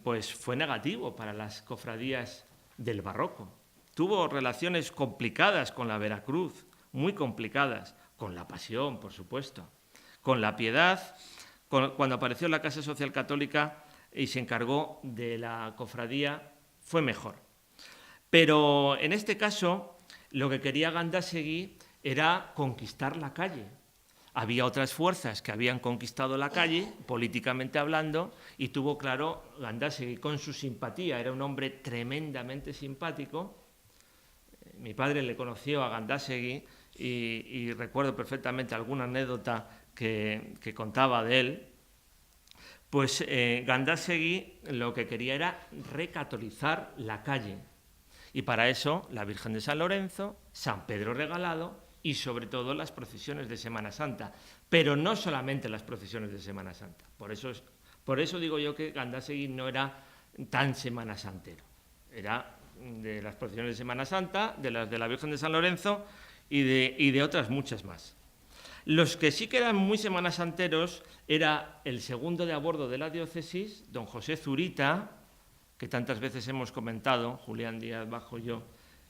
pues fue negativo para las cofradías del barroco. Tuvo relaciones complicadas con la Veracruz, muy complicadas, con la Pasión, por supuesto, con la Piedad. Cuando apareció la Casa Social Católica y se encargó de la cofradía, fue mejor. Pero en este caso, lo que quería Gandásegui era conquistar la calle. Había otras fuerzas que habían conquistado la calle, políticamente hablando, y tuvo claro Gandásegui con su simpatía. Era un hombre tremendamente simpático. Mi padre le conoció a Gandásegui y recuerdo perfectamente alguna anécdota que contaba de él. Pues Gandásegui lo que quería era recatolizar la calle. Y para eso la Virgen de San Lorenzo, San Pedro Regalado y sobre todo las procesiones de Semana Santa. Pero no solamente las procesiones de Semana Santa. Por eso digo yo que Gandásegui no era tan semanasantero. Era de las procesiones de Semana Santa, de las de la Virgen de San Lorenzo y de otras muchas más. Los que sí que eran muy semanasanteros era el segundo de a bordo de la diócesis, don José Zurita, que tantas veces hemos comentado, Julián Díaz Bajo y yo,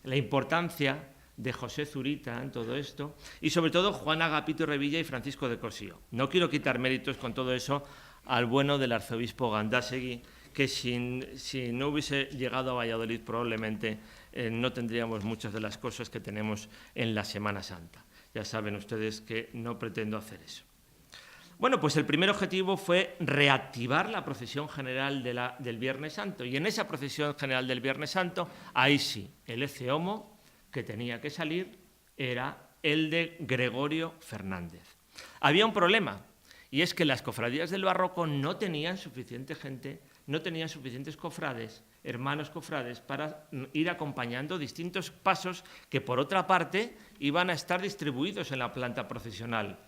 la importancia de José Zurita en todo esto, y sobre todo Juan Agapito Revilla y Francisco de Cosío. No quiero quitar méritos con todo eso al bueno del arzobispo Gandásegui, que si no hubiese llegado a Valladolid probablemente no tendríamos muchas de las cosas que tenemos en la Semana Santa. Ya saben ustedes que no pretendo hacer eso. Bueno, pues el primer objetivo fue reactivar la procesión general del Viernes Santo. Y en esa procesión general del Viernes Santo, ahí sí, el ecehomo que tenía que salir era el de Gregorio Fernández. Había un problema, y es que las cofradías del barroco no tenían suficiente gente, no tenían suficientes cofrades, hermanos cofrades, para ir acompañando distintos pasos que, por otra parte, iban a estar distribuidos en la planta procesional.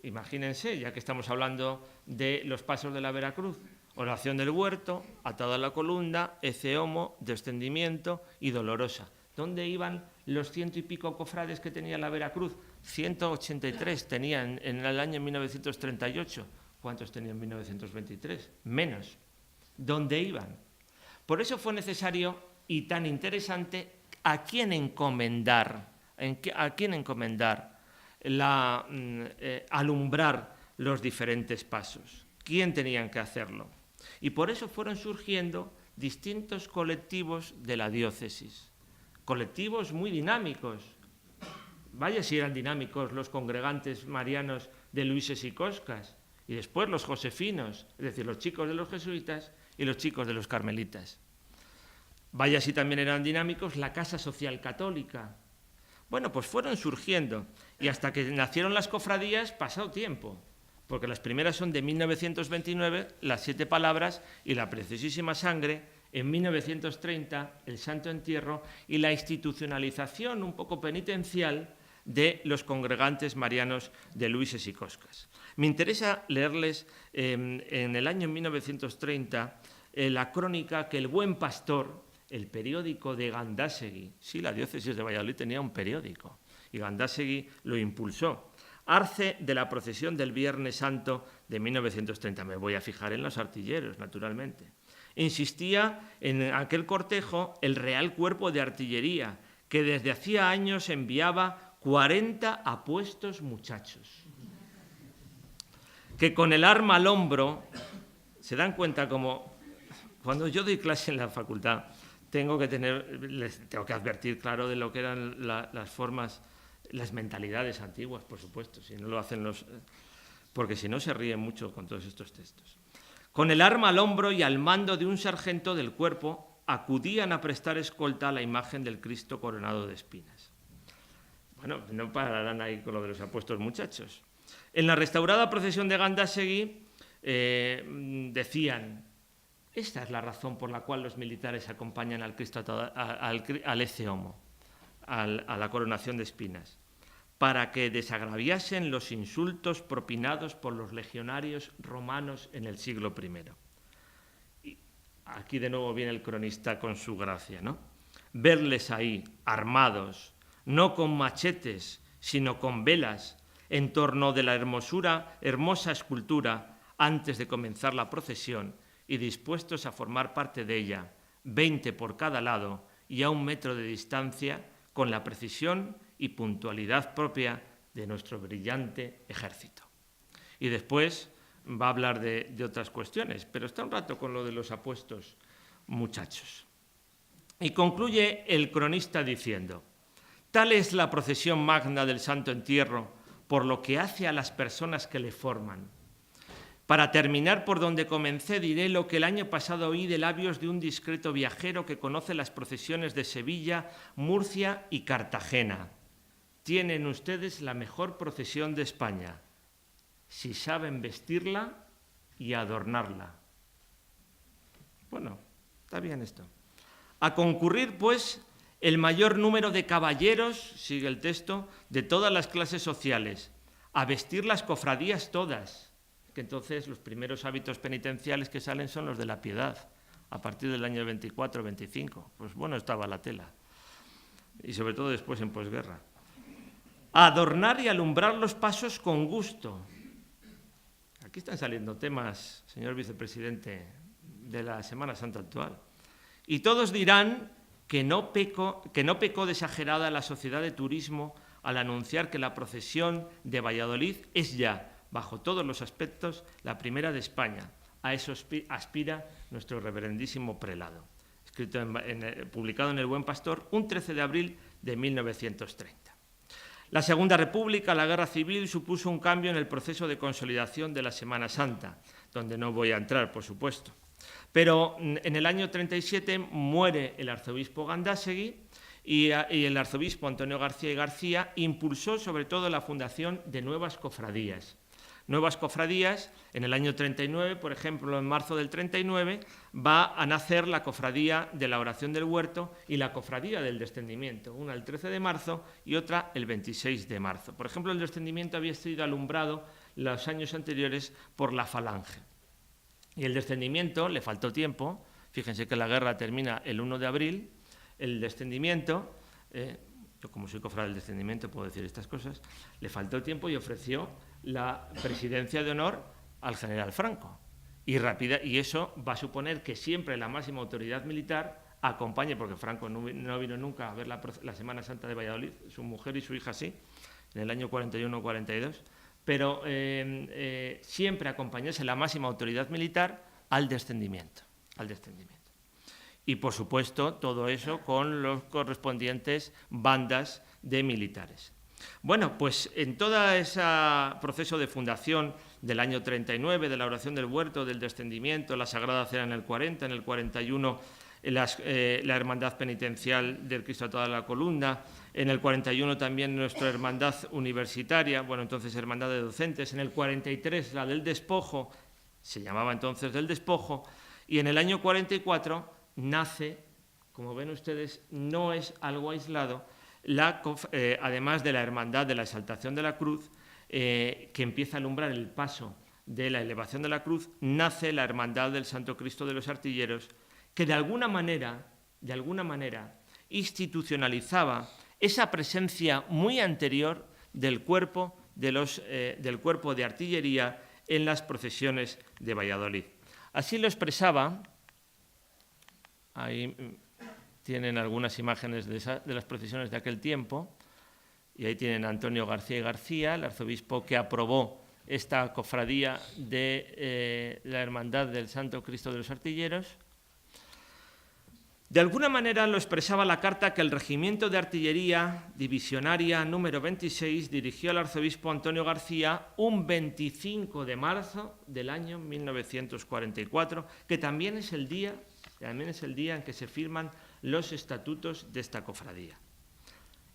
Imagínense, ya que estamos hablando de los pasos de la Veracruz: oración del huerto, atado a la columna, ecehomo, descendimiento y dolorosa. ¿Dónde iban los 100 y pico cofrades que tenía la Veracruz? 183 tenían en el año 1938. ¿Cuántos tenían en 1923? Menos. dónde iban. Por eso fue necesario y tan interesante a quién encomendar, alumbrar los diferentes pasos, quién tenían que hacerlo. Y por eso fueron surgiendo distintos colectivos de la diócesis, colectivos muy dinámicos. Vaya si eran dinámicos los congregantes marianos de Luises y Coscas, y después los josefinos, es decir, los chicos de los jesuitas y los chicos de los carmelitas. Vaya si también eran dinámicos la Casa Social Católica. Bueno, pues fueron surgiendo, y hasta que nacieron las cofradías pasó tiempo, porque las primeras son de 1929, las 7 palabras y la preciosísima sangre, en 1930 el Santo Entierro y la institucionalización un poco penitencial de los congregantes marianos de Luises y Coscas. Me interesa leerles en el año 1930 la crónica que El Buen Pastor, el periódico de Gandásegui, sí, la diócesis de Valladolid tenía un periódico y Gandásegui lo impulsó, arce de la procesión del Viernes Santo de 1930. Me voy a fijar en los artilleros, naturalmente. Insistía en aquel cortejo el Real Cuerpo de Artillería, que desde hacía años enviaba 40 apuestos muchachos, que con el arma al hombro, se dan cuenta como cuando yo doy clase en la facultad, tengo que advertir, claro, de lo que eran las formas, las mentalidades antiguas, por supuesto, si no lo hacen porque si no se ríen mucho con todos estos textos. Con el arma al hombro y al mando de un sargento del cuerpo, acudían a prestar escolta a la imagen del Cristo coronado de espinas. Bueno, no pararán ahí con lo de los apuestos muchachos. En la restaurada procesión de Gandásegui decían: esta es la razón por la cual los militares acompañan al Cristo al ecce homo, a la coronación de espinas, para que desagraviasen los insultos propinados por los legionarios romanos en el siglo I. Y aquí de nuevo viene el cronista con su gracia, ¿no? Verles ahí, armados, no con machetes, sino con velas, en torno de la hermosa escultura, antes de comenzar la procesión, y dispuestos a formar parte de ella, 20 por cada lado y a 1 metro de distancia, con la precisión y puntualidad propia de nuestro brillante ejército. Y después va a hablar de otras cuestiones, pero está un rato con lo de los apuestos muchachos. Y concluye el cronista diciendo: tal es la procesión magna del Santo Entierro por lo que hace a las personas que le forman. Para terminar por donde comencé, diré lo que el año pasado oí de labios de un discreto viajero que conoce las procesiones de Sevilla, Murcia y Cartagena. Tienen ustedes la mejor procesión de España, si saben vestirla y adornarla. Bueno, está bien esto. A concurrir, pues, el mayor número de caballeros, sigue el texto, de todas las clases sociales, a vestir las cofradías todas, que entonces los primeros hábitos penitenciales que salen son los de la piedad, a partir del año 24-25. Pues bueno, estaba la tela. Y sobre todo después en posguerra. A adornar y alumbrar los pasos con gusto. Aquí están saliendo temas, señor vicepresidente, de la Semana Santa actual. Y todos dirán que no pecó de exagerada la Sociedad de Turismo al anunciar que la procesión de Valladolid es ya, bajo todos los aspectos, la primera de España. A eso aspira nuestro reverendísimo prelado. Escrito publicado en El Buen Pastor, un 13 de abril de 1930. La Segunda República, la Guerra Civil, supuso un cambio en el proceso de consolidación de la Semana Santa, donde no voy a entrar, por supuesto. Pero en el año 37 muere el arzobispo Gandásegui y el arzobispo Antonio García y García impulsó sobre todo la fundación de nuevas cofradías. Nuevas cofradías, en el año 39, por ejemplo, en marzo del 39, va a nacer la cofradía de la Oración del Huerto y la cofradía del Descendimiento, una el 13 de marzo y otra el 26 de marzo. Por ejemplo, el Descendimiento había sido alumbrado los años anteriores por la Falange. Y el Descendimiento le faltó tiempo, fíjense que la guerra termina el 1 de abril, el Descendimiento, yo como soy cofrade del Descendimiento puedo decir estas cosas, le faltó tiempo y ofreció la presidencia de honor al general Franco. y eso va a suponer que siempre la máxima autoridad militar acompañe, porque Franco no vino nunca a ver la Semana Santa de Valladolid, su mujer y su hija sí, en el año 41-42, pero siempre acompañase la máxima autoridad militar al descendimiento. Y, por supuesto, todo eso con los correspondientes bandas de militares. Bueno, pues en todo ese proceso de fundación del año 39, de la oración del huerto, del descendimiento, la Sagrada Cena en el 40, en el 41 la Hermandad Penitencial del Cristo a toda la columna, en el 41 también nuestra Hermandad Universitaria, bueno, entonces Hermandad de Docentes, en el 43 la del Despojo, se llamaba entonces del Despojo, y en el año 44 nace, como ven ustedes, no es algo aislado, además de la Hermandad de la Exaltación de la Cruz, que empieza a alumbrar el paso de la elevación de la cruz, nace la Hermandad del Santo Cristo de los Artilleros, que de alguna manera institucionalizaba esa presencia muy anterior del cuerpo de artillería en las procesiones de Valladolid. Así lo expresaba, ahí tienen algunas imágenes de las procesiones de aquel tiempo, y ahí tienen a Antonio García y García, el arzobispo que aprobó esta cofradía de la Hermandad del Santo Cristo de los Artilleros. De alguna manera lo expresaba la carta que el Regimiento de Artillería Divisionaria número 26 dirigió al arzobispo Antonio García un 25 de marzo del año 1944, que también es el día en que se firman los estatutos de esta cofradía.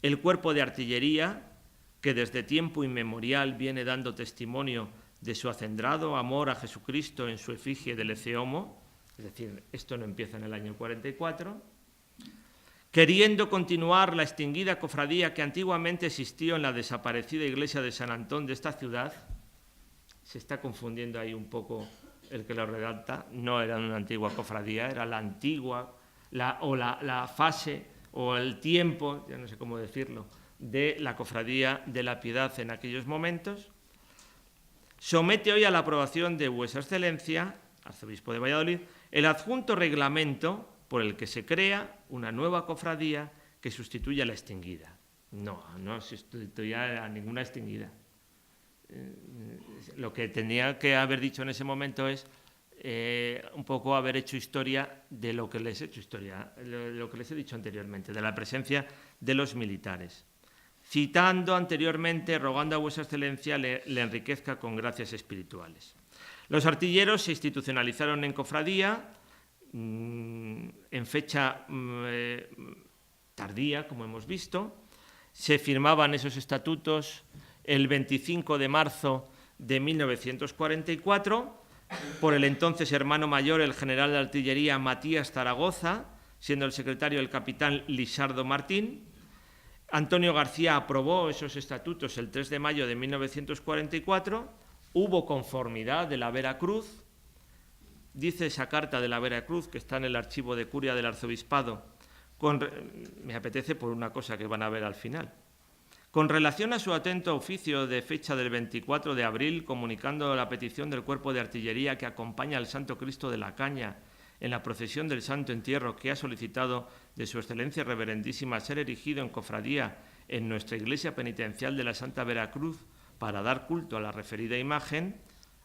El cuerpo de artillería, que desde tiempo inmemorial viene dando testimonio de su acendrado amor a Jesucristo en su efigie del Eceomo, es decir, esto no empieza en el año 44, queriendo continuar la extinguida cofradía que antiguamente existió en la desaparecida iglesia de San Antón de esta ciudad, se está confundiendo ahí un poco el que lo redacta, no era una antigua cofradía, era la antigua, la fase o el tiempo, ya no sé cómo decirlo, de la cofradía de la Piedad en aquellos momentos, somete hoy a la aprobación de Vuestra Excelencia, arzobispo de Valladolid, el adjunto reglamento por el que se crea una nueva cofradía que sustituya a la extinguida. No sustituía a ninguna extinguida. Lo que tenía que haber dicho en ese momento es un poco haber hecho historia de lo que les he dicho anteriormente, de la presencia de los militares. Citando anteriormente, rogando a Vuestra Excelencia le enriquezca con gracias espirituales. Los artilleros se institucionalizaron en cofradía en fecha tardía, como hemos visto. Se firmaban esos estatutos el 25 de marzo de 1944 por el entonces hermano mayor, el general de artillería Matías Zaragoza, siendo el secretario el capitán Lisardo Martín. Antonio García aprobó esos estatutos el 3 de mayo de 1944, hubo conformidad de la Veracruz, dice esa carta de la Veracruz que está en el archivo de curia del arzobispado, me apetece por una cosa que van a ver al final. Con relación a su atento oficio de fecha del 24 de abril, comunicando la petición del cuerpo de artillería que acompaña al Santo Cristo de la Caña en la procesión del Santo Entierro, que ha solicitado de su Excelencia Reverendísima ser erigido en cofradía en nuestra Iglesia Penitencial de la Santa Veracruz para dar culto a la referida imagen,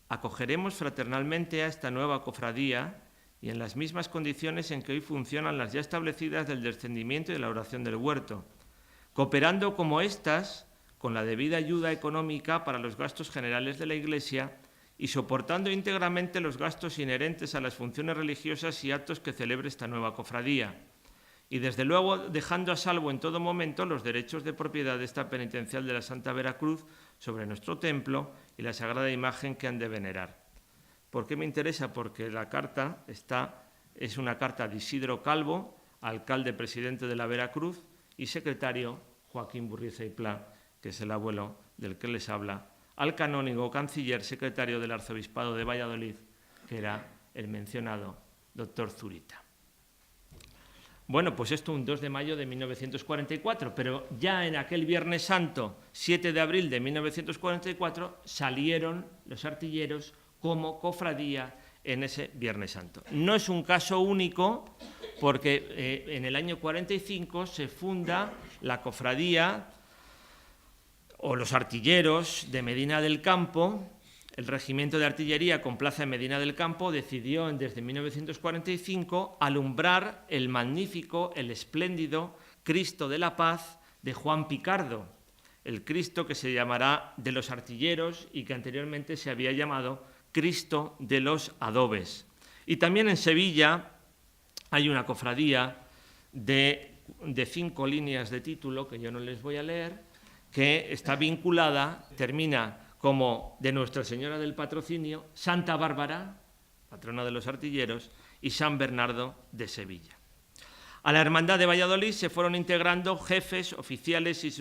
acogeremos fraternalmente a esta nueva cofradía y en las mismas condiciones en que hoy funcionan las ya establecidas del descendimiento y de la oración del huerto, cooperando como éstas con la debida ayuda económica para los gastos generales de la Iglesia y soportando íntegramente los gastos inherentes a las funciones religiosas y actos que celebre esta nueva cofradía, y desde luego dejando a salvo en todo momento los derechos de propiedad de esta penitencial de la Santa Veracruz sobre nuestro templo y la sagrada imagen que han de venerar. ¿Por qué me interesa? Porque la carta es una carta de Isidro Calvo, alcalde presidente de la Veracruz, y secretario Joaquín Burriza y Pla, que es el abuelo del que les habla, al canónigo canciller secretario del Arzobispado de Valladolid, que era el mencionado doctor Zurita. Bueno, pues esto un 2 de mayo de 1944, pero ya en aquel Viernes Santo, 7 de abril de 1944, salieron los artilleros como cofradía en ese Viernes Santo. No es un caso único, porque en el año 45 se funda la cofradía o los artilleros de Medina del Campo. El regimiento de artillería con plaza en Medina del Campo decidió desde 1945 alumbrar el magnífico, el espléndido Cristo de la Paz de Juan Picardo, el Cristo que se llamará de los artilleros y que anteriormente se había llamado Cristo de los Adobes. Y también en Sevilla hay una cofradía de 5 líneas de título, que yo no les voy a leer, que está vinculada, termina como de Nuestra Señora del Patrocinio, Santa Bárbara, patrona de los artilleros, y San Bernardo de Sevilla. A la Hermandad de Valladolid se fueron integrando jefes, oficiales y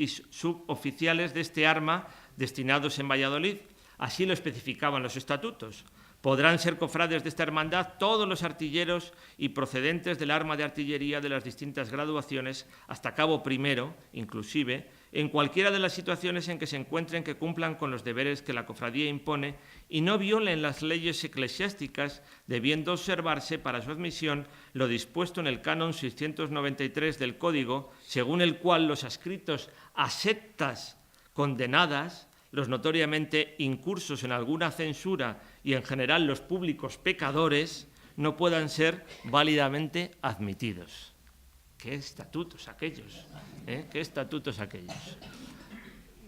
suboficiales de este arma destinados en Valladolid. Así lo especificaban los estatutos. Podrán ser cofrades de esta hermandad todos los artilleros y procedentes del arma de artillería de las distintas graduaciones hasta cabo primero, inclusive, en cualquiera de las situaciones en que se encuentren que cumplan con los deberes que la cofradía impone y no violen las leyes eclesiásticas, debiendo observarse para su admisión lo dispuesto en el canon 693 del Código, según el cual los adscritos a sectas condenadas, los notoriamente incursos en alguna censura y en general los públicos pecadores no puedan ser válidamente admitidos. ¿Qué estatutos aquellos? ¿Qué estatutos aquellos?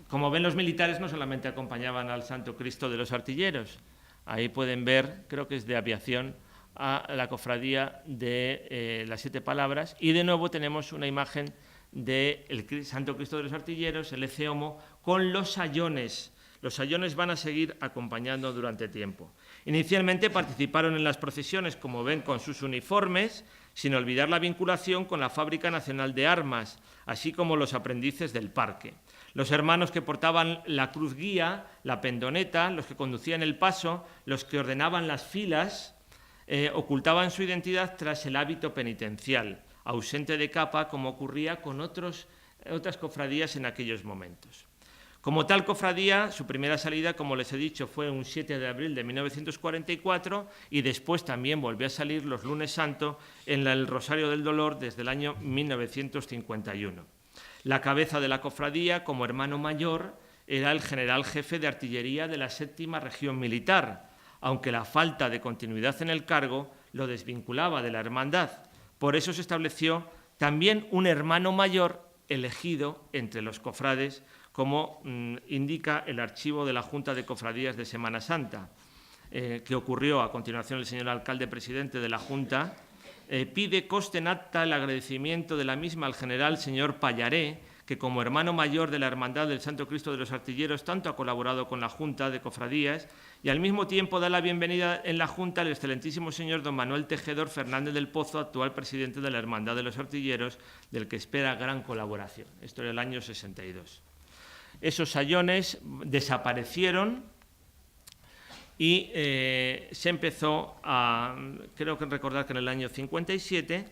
Como ven, los militares no solamente acompañaban al Santo Cristo de los Artilleros. Ahí pueden ver, creo que es de aviación, a la cofradía de las 7 palabras. Y de nuevo tenemos una imagen del Santo Cristo de los Artilleros, el Ecce Homo, con los sayones. Los sayones van a seguir acompañando durante tiempo. Inicialmente participaron en las procesiones, como ven, con sus uniformes, sin olvidar la vinculación con la Fábrica Nacional de Armas, así como los aprendices del parque. Los hermanos que portaban la cruz guía, la pendoneta, los que conducían el paso, los que ordenaban las filas, ocultaban su identidad tras el hábito penitencial, ausente de capa, como ocurría con otras cofradías en aquellos momentos. Como tal cofradía, su primera salida, como les he dicho, fue un 7 de abril de 1944 y después también volvió a salir los lunes santo en el Rosario del Dolor desde el año 1951. La cabeza de la cofradía, como hermano mayor, era el general jefe de artillería de la 7ª Región Militar, aunque la falta de continuidad en el cargo lo desvinculaba de la hermandad. Por eso se estableció también un hermano mayor elegido entre los cofrades, como indica el archivo de la Junta de Cofradías de Semana Santa, que ocurrió a continuación. El señor alcalde presidente de la Junta pide conste en acta el agradecimiento de la misma al general señor Pallaré, que como hermano mayor de la Hermandad del Santo Cristo de los Artilleros tanto ha colaborado con la Junta de Cofradías y al mismo tiempo da la bienvenida en la Junta al excelentísimo señor don Manuel Tejedor Fernández del Pozo, actual presidente de la Hermandad de los Artilleros, del que espera gran colaboración. Esto era el año 62. Esos sayones desaparecieron y se empezó a, creo que recordar que en el año 57,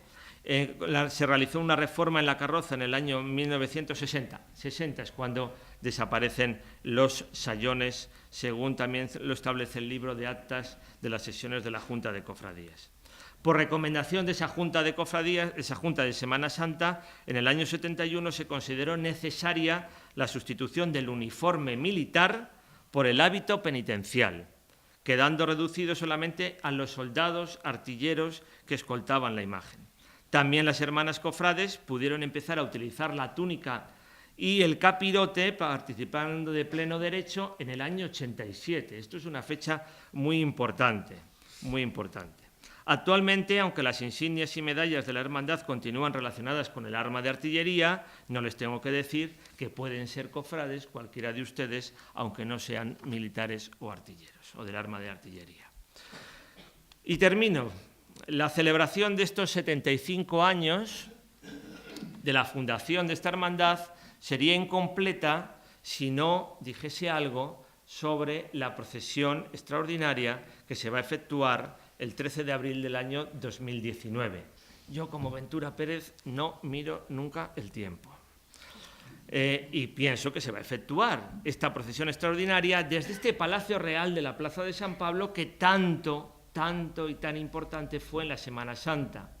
se realizó una reforma en la carroza en el año 1960. 60 es cuando desaparecen los sayones, según también lo establece el libro de actas de las sesiones de la Junta de Cofradías. Por recomendación de esa Junta de Cofradías, esa Junta de Semana Santa, en el año 71 se consideró necesaria la sustitución del uniforme militar por el hábito penitencial, quedando reducido solamente a los soldados artilleros que escoltaban la imagen. También las hermanas cofrades pudieron empezar a utilizar la túnica y el capirote, participando de pleno derecho en el año 87. Esto es una fecha muy importante, muy importante. Actualmente, aunque las insignias y medallas de la hermandad continúan relacionadas con el arma de artillería, no les tengo que decir que pueden ser cofrades cualquiera de ustedes, aunque no sean militares o artilleros, o del arma de artillería. Y termino. La celebración de estos 75 años de la fundación de esta hermandad sería incompleta si no dijese algo sobre la procesión extraordinaria que se va a efectuar el 13 de abril del año 2019. Yo, como Ventura Pérez, no miro nunca el tiempo. y pienso que se va a efectuar esta procesión extraordinaria desde este Palacio Real de la Plaza de San Pablo que tanto y tan importante fue en la Semana Santa.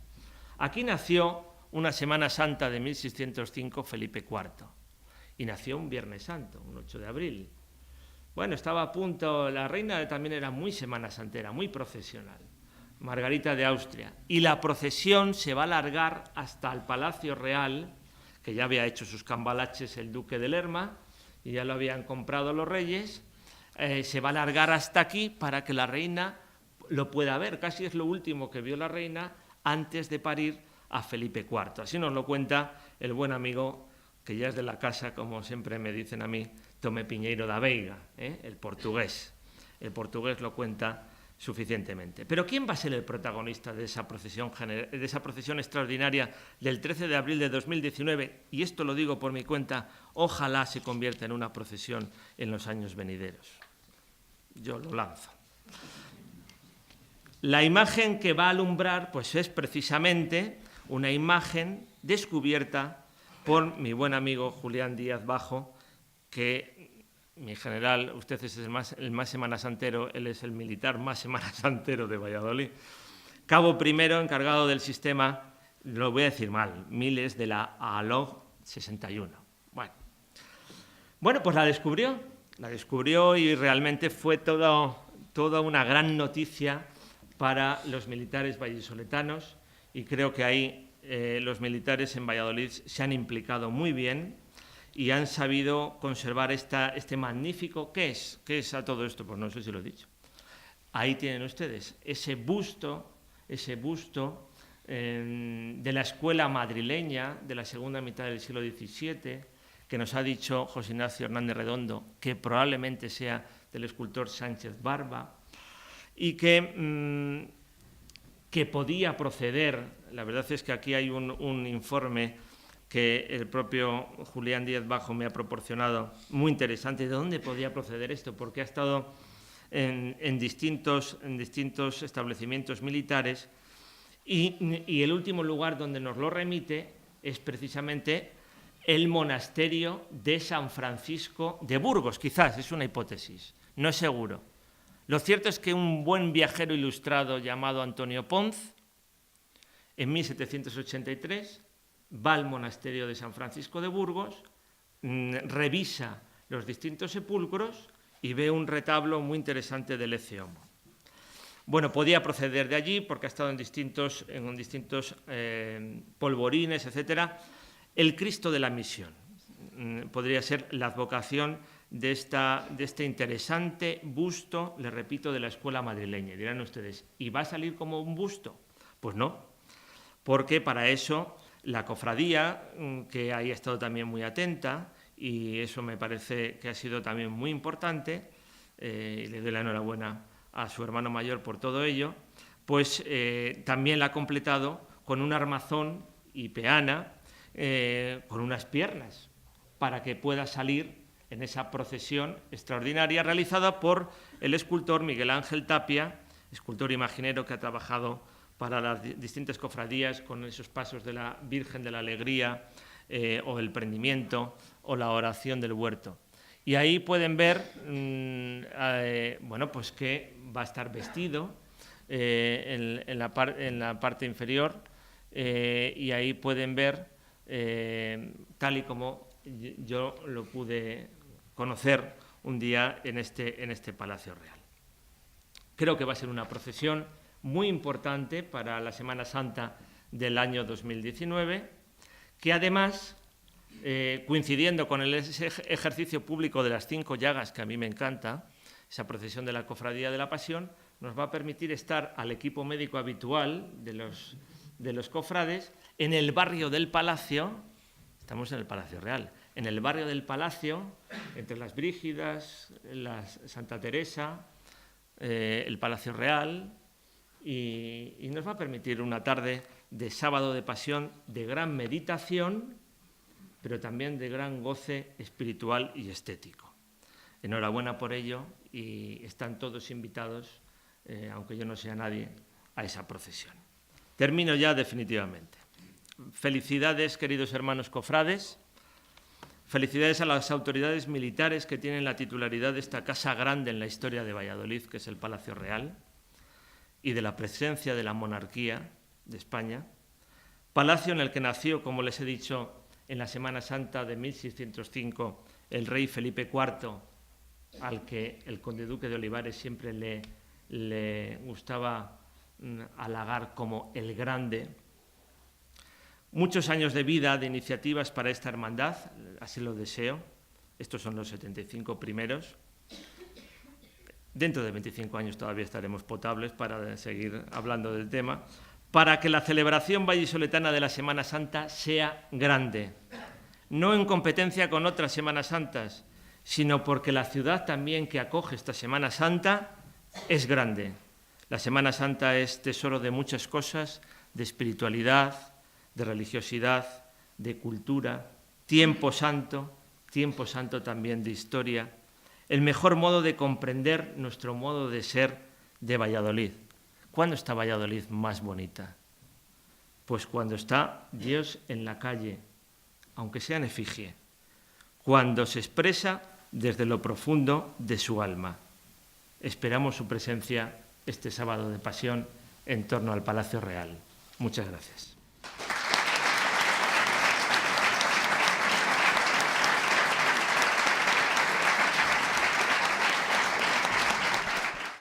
Aquí nació una Semana Santa de 1605 Felipe IV y nació un Viernes Santo, un 8 de abril. Bueno, estaba a punto, la reina también era muy semana santera, muy procesional, Margarita de Austria, y la procesión se va a alargar hasta el Palacio Real, que ya había hecho sus cambalaches el duque de Lerma, y ya lo habían comprado los reyes, se va a alargar hasta aquí para que la reina lo pueda ver, casi es lo último que vio la reina antes de parir a Felipe IV. Así nos lo cuenta el buen amigo, que ya es de la casa, como siempre me dicen a mí, Tomé Piñeiro da Veiga, el portugués. El portugués lo cuenta suficientemente. Pero ¿quién va a ser el protagonista de esa procesión extraordinaria del 13 de abril de 2019? Y esto lo digo por mi cuenta, ojalá se convierta en una procesión en los años venideros. Yo lo lanzo. La imagen que va a alumbrar pues es precisamente una imagen descubierta por mi buen amigo Julián Díaz Bajo, que mi general, usted es el más semanasantero, él es el militar más semanasantero de Valladolid. Cabo primero, encargado del sistema, lo voy a decir mal, Miles de la ALOG 61. Bueno, pues la descubrió y realmente fue toda una gran noticia para los militares vallisoletanos, y creo que ahí los militares en Valladolid se han implicado muy bien y han sabido conservar este magnífico... ¿Qué es a todo esto? Pues no sé si lo he dicho. Ahí tienen ustedes ese busto de la escuela madrileña de la segunda mitad del siglo XVII, que nos ha dicho José Ignacio Hernández Redondo, que probablemente sea del escultor Sánchez Barba, y que podía proceder. La verdad es que aquí hay un informe que el propio Julián Díaz Bajo me ha proporcionado, muy interesante, de dónde podía proceder esto, porque ha estado en distintos establecimientos militares, y el último lugar donde nos lo remite es precisamente el monasterio de San Francisco de Burgos. Quizás, es una hipótesis, no es seguro. Lo cierto es que un buen viajero ilustrado llamado Antonio Ponz, en 1783, va al monasterio de San Francisco de Burgos, revisa los distintos sepulcros y ve un retablo muy interesante del Ecce Homo. Bueno, podía proceder de allí porque ha estado en distintos polvorines, etc. El Cristo de la Misión podría ser la advocación de este interesante busto, les repito, de la escuela madrileña. Dirán ustedes, ¿y va a salir como un busto? Pues no, porque para eso la cofradía, que ahí ha estado también muy atenta, y eso me parece que ha sido también muy importante, y le doy la enhorabuena a su hermano mayor por todo ello, pues también la ha completado con un armazón y peana, con unas piernas, para que pueda salir en esa procesión extraordinaria realizada por el escultor Miguel Ángel Tapia, escultor imaginero que ha trabajado para las distintas cofradías con esos pasos de la Virgen de la Alegría, o el Prendimiento, o la Oración del Huerto. Y ahí pueden ver, bueno, pues que va a estar vestido en la parte inferior, y ahí pueden ver, tal y como yo lo pude conocer un día en este Palacio Real. Creo que va a ser una procesión muy importante para la Semana Santa del año 2019, que además, coincidiendo con el ejercicio público de las 5 llagas, que a mí me encanta, esa procesión de la Cofradía de la Pasión, nos va a permitir estar al equipo médico habitual de los cofrades en el barrio del Palacio. Estamos en el Palacio Real, en el barrio del Palacio, entre las Brígidas, la Santa Teresa, el Palacio Real, y nos va a permitir una tarde de sábado de pasión, de gran meditación, pero también de gran goce espiritual y estético. Enhorabuena por ello, y están todos invitados, aunque yo no sea nadie, a esa procesión. Termino ya definitivamente. Felicidades, queridos hermanos cofrades. Felicidades a las autoridades militares que tienen la titularidad de esta casa grande en la historia de Valladolid, que es el Palacio Real, y de la presencia de la monarquía de España. Palacio en el que nació, como les he dicho, en la Semana Santa de 1605, el rey Felipe IV, al que el conde duque de Olivares siempre le gustaba halagar como el grande. Muchos años de vida, de iniciativas para esta hermandad, así lo deseo. Estos son los 75 primeros. Dentro de 25 años todavía estaremos potables para seguir hablando del tema, para que la celebración vallisoletana de la Semana Santa sea grande, no en competencia con otras Semanas Santas, sino porque la ciudad también que acoge esta Semana Santa es grande. La Semana Santa es tesoro de muchas cosas, de espiritualidad, de religiosidad, de cultura, tiempo santo también de historia, el mejor modo de comprender nuestro modo de ser de Valladolid. ¿Cuándo está Valladolid más bonita? Pues cuando está Dios en la calle, aunque sea en efigie, cuando se expresa desde lo profundo de su alma. Esperamos su presencia este sábado de Pasión en torno al Palacio Real. Muchas gracias.